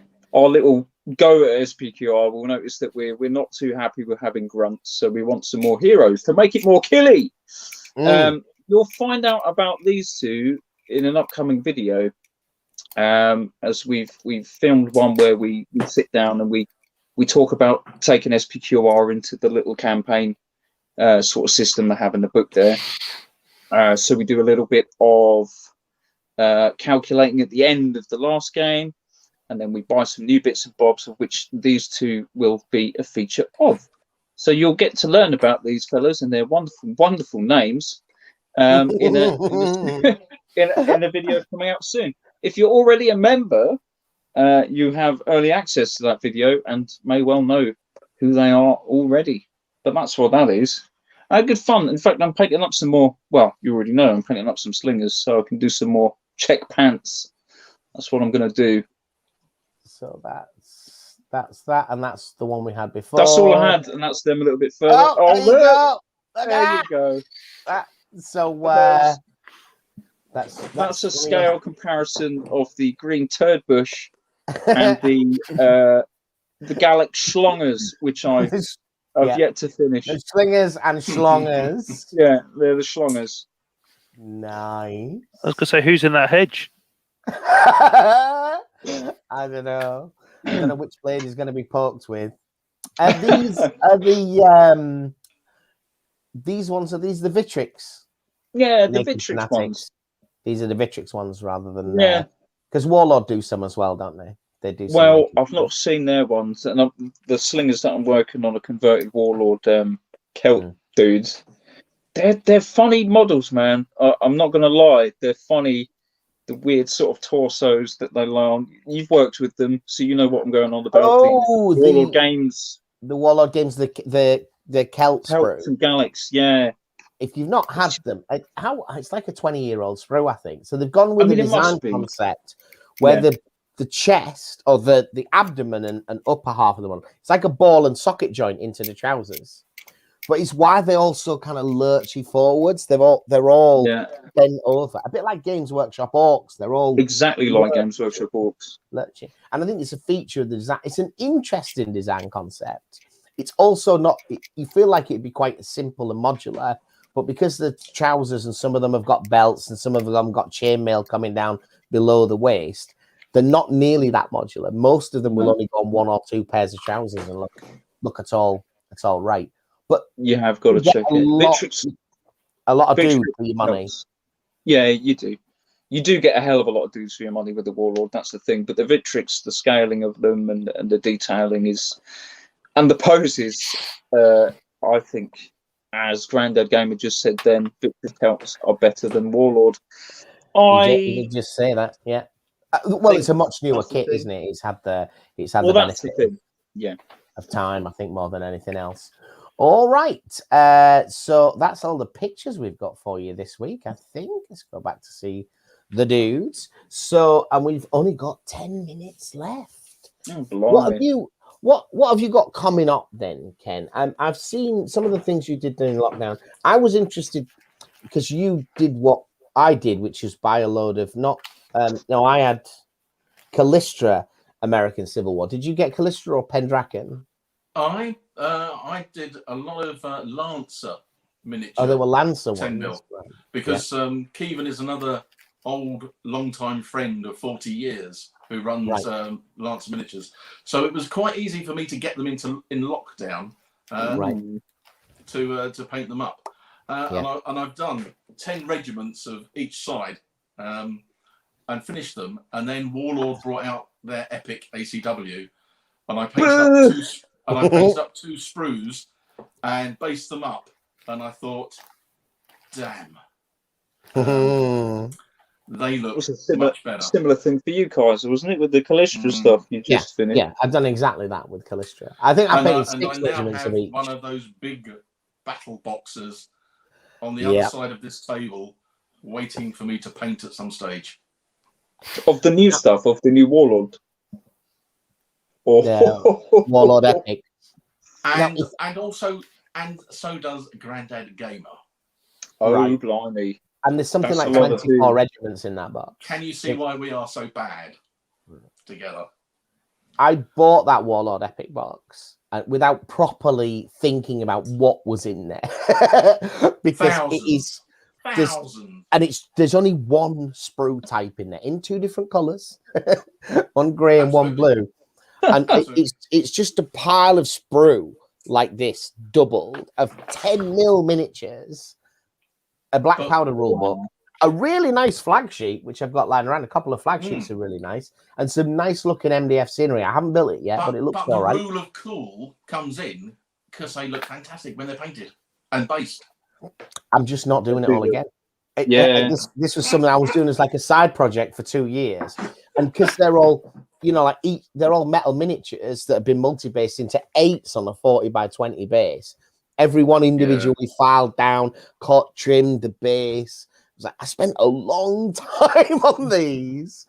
SPQR will notice that we're not too happy with having grunts, so we want some more heroes to make it more killy. You'll find out about these 2 in an upcoming video. As we've filmed one where we sit down and we talk about taking SPQR into the little campaign sort of system they have in the book there. So we do a little bit of calculating at the end of the last game, and then we buy some new bits and bobs, of which these 2 will be a feature of. So you'll get to learn about these fellas and their wonderful, wonderful names in a video coming out soon. If you're already a member, you have early access to that video and may well know who they are already. But that's what that is. Good fun. In fact, I'm painting up some more. Well, you already know I'm painting up some slingers so I can do some more check pants. That's what I'm going to do. So that's that, and that's the one we had before. That's all I had, and that's them a little bit further. Oh, there you go. So that's a scale comparison of the green turd bush and the Gallic schlongers, which I've yet to finish. The slingers and schlongers. Yeah, they're the schlongers. Nice. I was gonna say, who's in that hedge? I don't know. I don't know which blade he's going to be poked with. These are these ones. Are these the Vitrix? Yeah, the Vitrix ones. These are the Vitrix ones rather than because Warlord do some as well, don't they? They do. Well, I've not seen their ones, and the slingers that I'm working on are converted Warlord Celt dudes. They're funny models, man. I'm not going to lie. They're funny. The weird sort of torsos that they lie on. You've worked with them, so you know what I'm going on about. Oh, the Warlord games. The Warlord games, the Celts and Gallics, yeah. If you've not had them, it's like a 20-year-old sprue, I think. So they've gone with a design concept where the chest or the abdomen and upper half of the one, it's like a ball and socket joint into the trousers. But it's why they also kind of lurchy forwards. They're all bent over, a bit like Games Workshop Orcs. They're all exactly like Games Workshop Orcs. Lurchy, and I think it's a feature of the design. It's an interesting design concept. It's also not. You feel like it'd be quite simple and modular, but because the trousers and some of them have got belts and some of them got chainmail coming down below the waist, they're not nearly that modular. Most of them will only go on 1 or 2 pairs of trousers and look at all. It's all right. But you have got to check it. A lot of dudes for your money. Yeah, you do. You do get a hell of a lot of dudes for your money with the Warlord. That's the thing. But the Vitrix, the scaling of them and the detailing is, and the poses, I think, as Grandad Gamer just said, then Vitrix Celts are better than Warlord. You did just say that, yeah. Well, it's a much newer kit, isn't it? It's had the benefit. That's the thing. of time, I think, more than anything else. All right. So that's all the pictures we've got for you this week, I think. Let's go back to see the dudes. So, and we've only got 10 minutes left. What have you got coming up then, Ken? I've seen some of the things you did during lockdown. I was interested because you did what I did, which is buy a load of I had Callistra American Civil War. Did you get Callistra or Pendraken? I did a lot of Lancer miniature. Oh, there were Lancer 10 ones. mil. Because Kevin is another old, long-time friend of 40 years who runs Lancer miniatures. So it was quite easy for me to get them in lockdown to paint them up. And I've done 10 regiments of each side and finished them. And then Warlord brought out their epic ACW, and I painted up two sprues and based them up. And I thought, damn, they look much better. Similar thing for you, Kaiser, wasn't it, with the Callistra stuff you just finished? Yeah, I've done exactly that with Callistra. I think I painted 6 regiments of each. One of those big battle boxes on the other side of this table, waiting for me to paint at some stage. Of the new stuff, of the new Warlord. Warlord Epic. And so does Grandad Gamer. Oh, blimey. And there's something like 24 regiments in that box. Can you see why we are so bad together? I bought that Warlord Epic box without properly thinking about what was in there. Because it is... There's only one sprue type in there in 2 different colors, one gray and one blue, and it's just a pile of sprue like this, doubled, of 10 mil miniatures, a black powder rule book, a really nice flag sheet which I've got lying around. A couple of flag sheets are really nice, and some nice looking MDF scenery. I haven't built it yet, but it looks all right. The rule of cool comes in because they look fantastic when they're painted and based. I'm just not doing it all again. This was something I was doing as like a side project for 2 years, and because they're all, they're all metal miniatures that have been multi-based into 8s on a 40 by 20 base. Every one individually filed down, cut, trimmed the base. I spent a long time on these,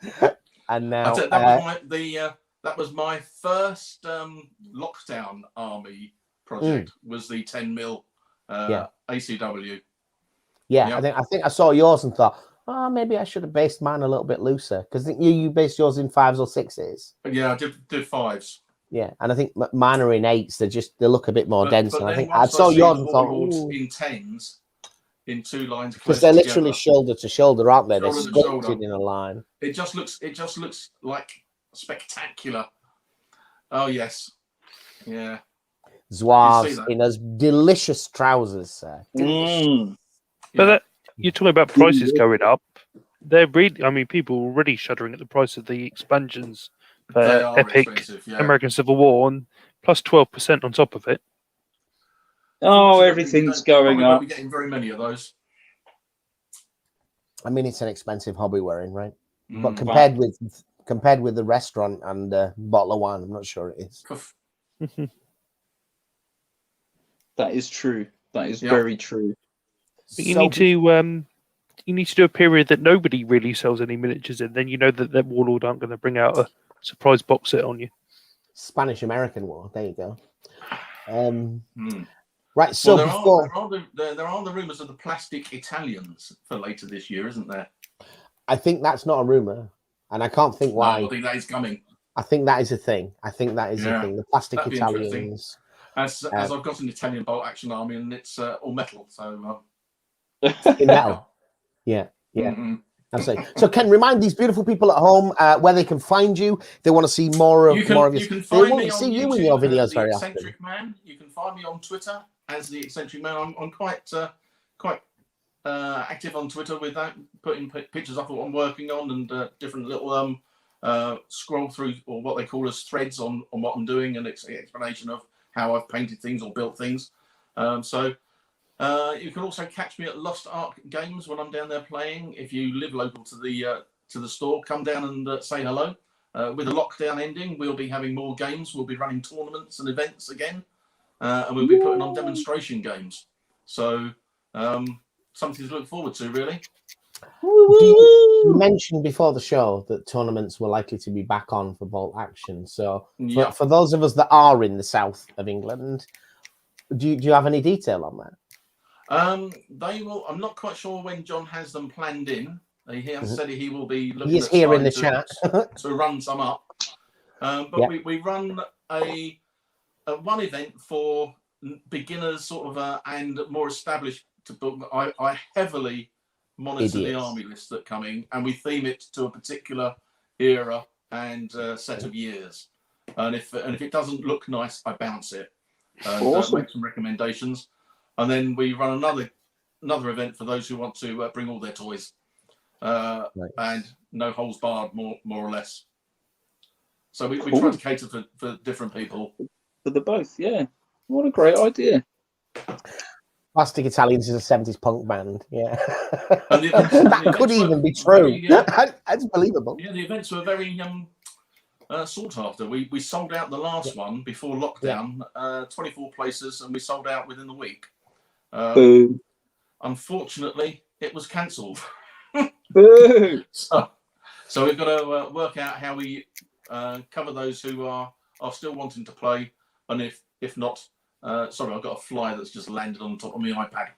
and now that was my first lockdown army project. Was the 10 mil ACW. Yeah, I think I saw yours and thought, maybe I should have based mine a little bit looser, because I think you based yours in 5s or 6s. Yeah, I did 5s. Yeah, and I think mine are in 8s. They look a bit more dense. And I think I saw yours and thought, in 10s, in 2 lines, because they're literally shoulder to shoulder, aren't they? They're sculpted in a line. It just looks like spectacular. Oh yes, yeah. Zouaves in those delicious trousers, sir. But you're talking about prices going up. They're really, people are already shuddering at the price of the expansions for Epic American Civil War, and plus 12% on top of it. Oh, everything's going up. We're getting very many of those. It's an expensive hobby we're in, right? But compared with the restaurant and bottle of wine, I'm not sure it is. That is true. That is very true. But you need to do a period that nobody really sells any miniatures in. Then you know that Warlord aren't going to bring out a surprise box set on you. Spanish-American War. There you go. Right. So there are the rumours of the plastic Italians for later this year, isn't there? I think that's not a rumour, and I can't think why. No, I think that is coming. I think that is a thing. A thing. The plastic Italians. As I've got an Italian bolt action army, and it's all metal, so. In metal. Yeah. Absolutely. So, Ken, remind these beautiful people at home where they can find you. If they want to see more of your. You can find me on see you YouTube in your videos very often. Eccentric Man. You can find me on Twitter as the Eccentric Man. I'm quite active on Twitter with that, putting pictures of what I'm working on and different little scroll through, or what they call as threads on what I'm doing, and explanation of how I've painted things or built things. You can also catch me at Lost Ark Games when I'm down there playing. If you live local to the store, come down and say hello. with the lockdown ending, we'll be having more games. We'll be running tournaments and events again, and we'll be putting on demonstration games. So something to look forward to, really. You mentioned before the show that tournaments were likely to be back on for Bolt Action. So for those of us that are in the south of England, do you have any detail on that? They will. I'm not quite sure when John has them planned in. He has said he will be looking He's at here in the chat to run some up. But we run a one event for beginners, sort of, and more established. I heavily monitor the army lists that come in, and we theme it to a particular era and set of years. And if it doesn't look nice, I bounce it and make some recommendations. And then we run another event for those who want to bring all their toys, and no holds barred, more or less. So we try to cater for different people. For the both, yeah. What a great idea. Plastic Italians is a 70s punk band, yeah. That could even be true. That's believable. Yeah, the events were very sought after. We sold out the last one before lockdown, 24 places, and we sold out within the week. Unfortunately, it was cancelled. So we've got to work out how we cover those who are still wanting to play, and if not, sorry, I've got a fly that's just landed on top of my iPad.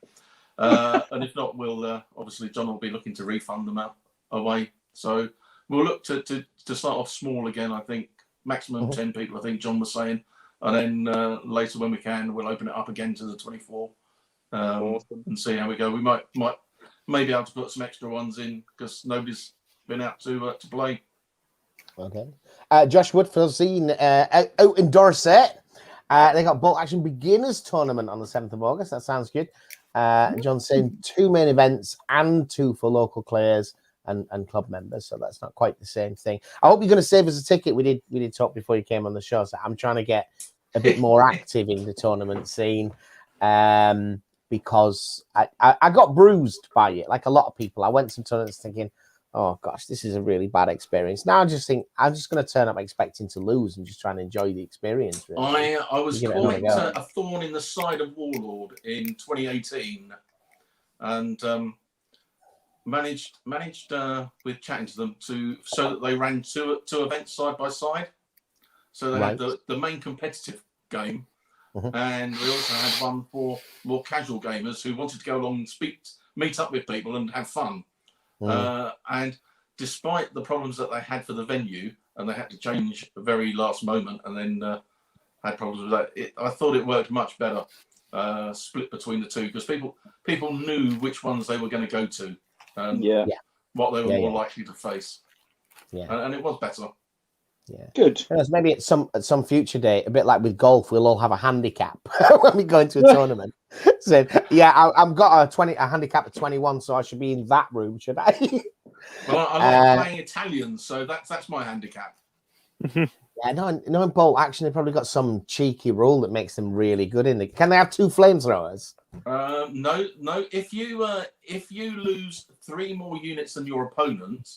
And if not, we'll obviously John will be looking to refund them away. So we'll look to start off small again. I think maximum 10 people. I think John was saying, and then later when we can, we'll open it up again to the 24 and see how we go. We might maybe able to put some extra ones in because nobody's been out to play. Okay, Josh Woodfield's seen out in Dorset. They got Bolt Action Beginners Tournament on the 7th of August. That sounds good. John saying 2 main events and 2 for local players and club members. So that's not quite the same thing. I hope you're going to save us a ticket. We did talk before you came on the show. So I'm trying to get a bit more active in the tournament scene because I got bruised by it, like a lot of people. I went to some tournaments thinking, oh gosh, this is a really bad experience. Now I just think I'm just going to turn up expecting to lose and just trying to enjoy the experience. Really. I was quite a thorn in the side of Warlord in 2018, and managed with chatting to them so that they ran two events side by side. So they had the main competitive game, and we also had one for more casual gamers who wanted to go along and meet up with people and have fun. And despite the problems that they had for the venue, and they had to change at the very last moment, and then had problems with that, I thought it worked much better, split between the two, because people knew which ones they were going to go to, and what they were more likely to face. And it was better. Yeah, good. Maybe at some future date, a bit like with golf, we'll all have a handicap when we go into a tournament. So I've got a handicap of 21, so I should be in that room, should I? Well, I like playing Italians, so that's my handicap. Yeah, no, in Bolt Action, they've probably got some cheeky rule that makes them really good in it. Can they have 2 flamethrowers? No. If you lose 3 more units than your opponent,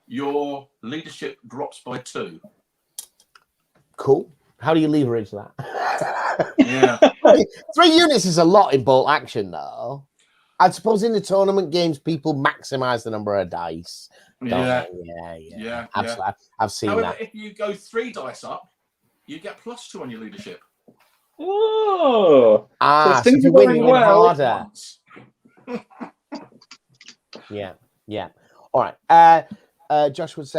your leadership drops by 2. Cool. How do you leverage that? Yeah. 3 units is a lot in Bolt Action, though. I suppose in the tournament games, people maximize the number of dice. Yeah. Absolutely. I've seen However, that. if you go 3 dice up, you get +2 on your leadership. Oh. So if you win harder. Yeah. All right. Joshua's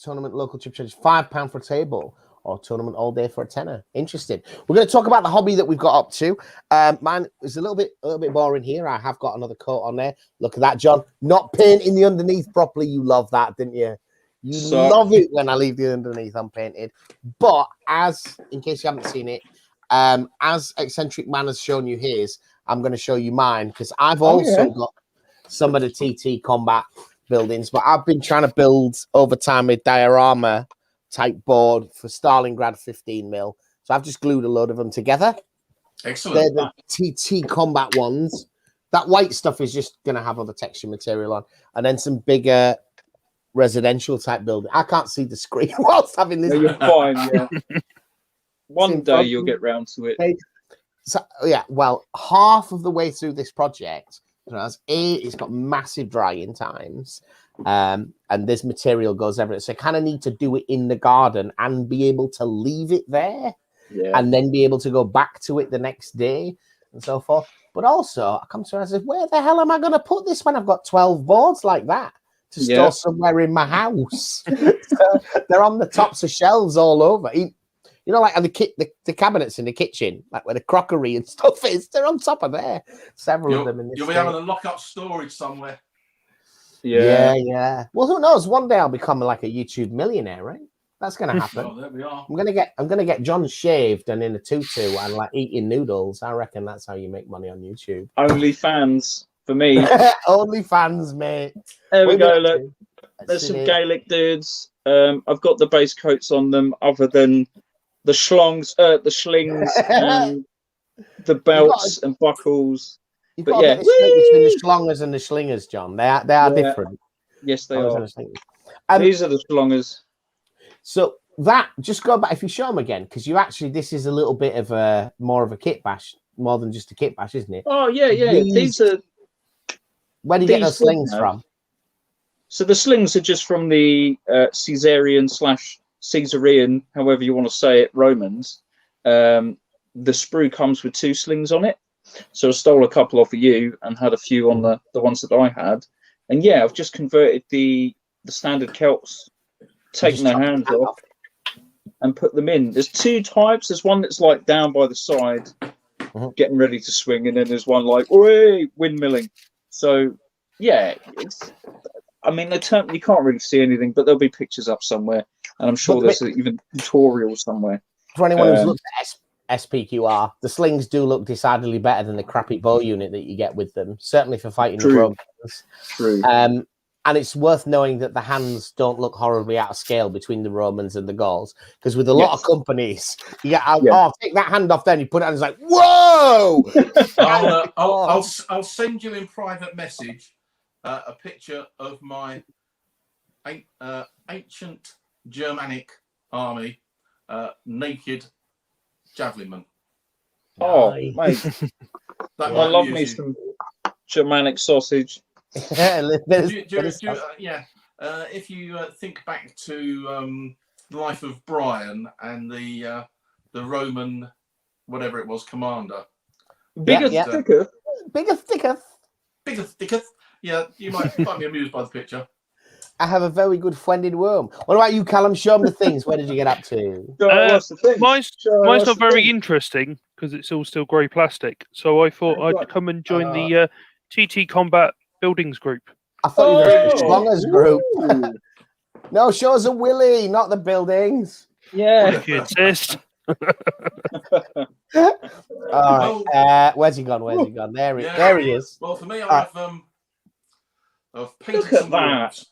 tournament local chip charge £5 for a table, or tournament all day for a tenner. Interesting. We're going to talk about the hobby that we've got up to. Mine is a little bit boring here. I have got another coat on there. Look at that, John. Not painting the underneath properly. You love that, didn't you? You love it when I leave the underneath unpainted. But in case you haven't seen it, as Eccentric Man has shown you his, I'm going to show you mine, because I've also got some of the TT combat buildings, but I've been trying to build over time a diorama type board for Stalingrad 15mm. So I've just glued a load of them together. Excellent. They're the TT combat ones. That white stuff is just going to have other texture material on, and then some bigger residential type building. I can't see the screen whilst having this. No, you're fine. Yeah. One day you'll get round to it. So yeah, well, half of the way through this project, it's got massive drying times, and this material goes everywhere. So I kind of need to do it in the garden and be able to leave it there, and then be able to go back to it the next day and so forth. But also, I come to realize, where the hell am I going to put this when I've got 12 boards like that to store somewhere in my house? So they're on the tops of shelves all over. You know, like the cabinets in the kitchen, like where the crockery and stuff is, they're on top of there. Several of them in this. You'll be having a lock-up storage somewhere. Yeah. Well, who knows? One day I'll become like a YouTube millionaire, right? That's gonna happen. Oh, there we are. I'm gonna get John shaved and in a tutu and like eating noodles. I reckon that's how you make money on YouTube. OnlyFans for me. OnlyFans, mate. There we go. Look, there's some Gaelic dudes. I've got the base coats on them, other than the slings, and the belts and buckles. You've got to get between the slongers and the slingers, John. They are different. Yes, they are. These are the slongers. So that, just go back, if you show them again, because this is a little bit of more of a kit bash, more than just a kit bash, isn't it? Oh yeah. These are. Where do you get those slings from? So the slings are just from the Caesarean, however you want to say it, Romans. The sprue comes with 2 slings on it. So I stole a couple off of you and had a few on the ones that I had. And yeah, I've just converted the standard Celts, taken their hands off and put them in. There's 2 types. There's one that's like down by the side, getting ready to swing, and then there's one like windmilling. So yeah, you can't really see anything, but there'll be pictures up somewhere, and I'm sure there's even a tutorial somewhere. For anyone who's looked at SPQR, the slings do look decidedly better than the crappy bow unit that you get with them, certainly for fighting the Romans. True. And it's worth knowing that the hands don't look horribly out of scale between the Romans and the Gauls, because with a lot of companies, I'll take that hand off there, and you put it on, it's like, whoa! I'll send you in private message a picture of my ancient Germanic army naked javelinmen. Oh, mate. I love me some Germanic sausage. If you think back to the life of Brian and the Roman, whatever it was, commander. Bigger, thicker. Yeah, you might be amused by the picture. I have a very good friend in Rome. What about you, Callum? Show them the things. Where did you get up to? Mine's not very interesting because it's all still grey plastic. So I thought I'd come and join the TT Combat Buildings group. I thought you were the Slongers group. No, show us a Willy, not the buildings. Yeah. If you insist. All right. Where's he gone? There he is. Well, for me, I've painted some walls.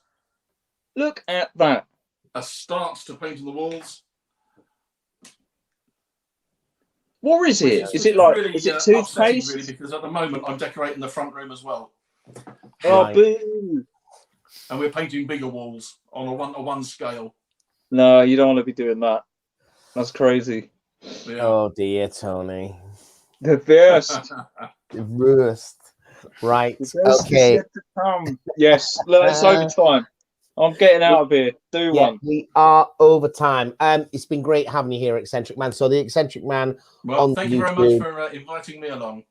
Look at that. A start to painting the walls. What is it? Is it like, is it toothpaste? Really, because at the moment I'm decorating the front room as well. Oh, boo. And we're painting bigger walls on a one scale. No, you don't want to be doing that. That's crazy. Yeah. Oh dear, Tony. The worst. The worst. Right. Okay. Yes. Look, it's overtime. I'm getting out of here. One. We are over time. It's been great having you here, Eccentric Man. So the Eccentric Man. Well, thank you very much for inviting me along.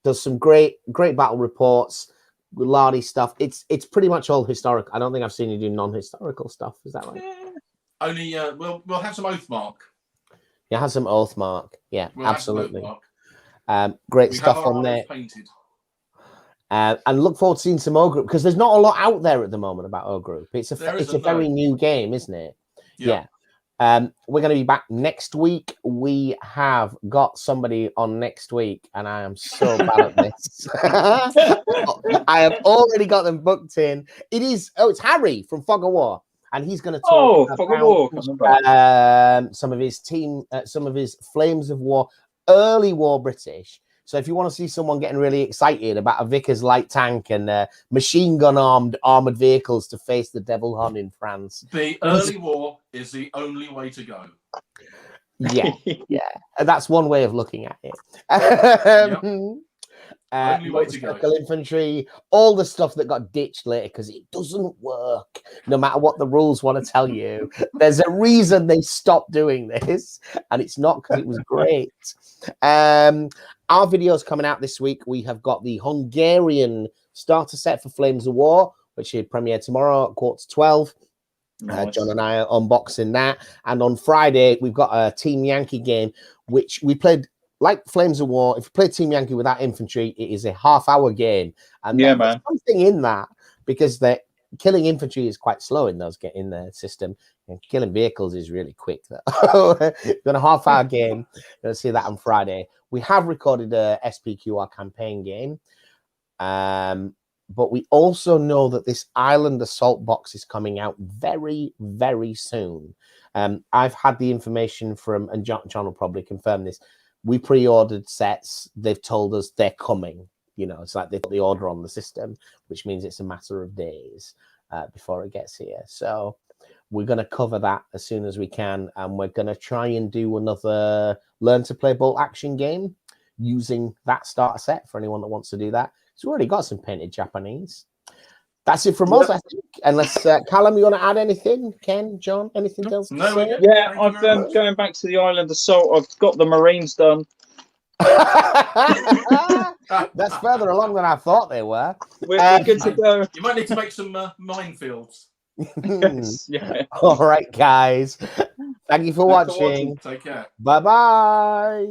Does some great battle reports, Lardy stuff. It's pretty much all historical. I don't think I've seen you do non-historical stuff. Is that right? Only we'll have some Oathmark. Yeah, have some Oathmark. Yeah, we'll absolutely. Great stuff on there. Painted. And look forward to seeing some O Group, because there's not a lot out there at the moment about O Group. It's a very new game, isn't it? Yeah. We're going to be back next week. We have got somebody on next week, and I am so bad at this. I have already got them booked in. It's Harry from Fog of War, and he's going to talk about some of his team, some of his Flames of War, early war British. So if you want to see someone getting really excited about a Vickers light tank and machine gun armored vehicles to face the Devil Hun in France, The early war is the only way to go. yeah, that's one way of looking at it. Only way to go. Motorcycle infantry, all the stuff that got ditched later because it doesn't work. No matter what the rules want to tell you, there's a reason they stopped doing this, and it's not because it was great. Our video's coming out this week. We have got the Hungarian starter set for Flames of War, which should premiere tomorrow at 11:45. Nice. John and I are unboxing that, and on Friday we've got a Team Yankee game, which we played. Like Flames of War, if you play Team Yankee without infantry, it is a half-hour game. And yeah, there's something in that because the killing infantry is quite slow in the system, and killing vehicles is really quick. It's been a half-hour game. You're going to see that on Friday. We have recorded a SPQR campaign game, but we also know that this Island Assault box is coming out very, very soon. I've had the information from, and John will probably confirm this. We pre-ordered sets. They've told us they're coming. You know, it's like they put the order on the system, which means it's a matter of days before it gets here. So we're going to cover that as soon as we can, and we're going to try and do another Learn to Play Bolt Action game using that starter set for anyone that wants to do that. So we've already got some painted Japanese. That's it from us, I think. Unless, Callum, you want to add anything? Ken, John, anything else? No, yeah, I've going back to the Island Assault. I've got the Marines done. That's further along than I thought they were. We're good to go. You might need to make some minefields. Yes, yeah. All right, guys. Thank you for watching. Take care. Bye-bye.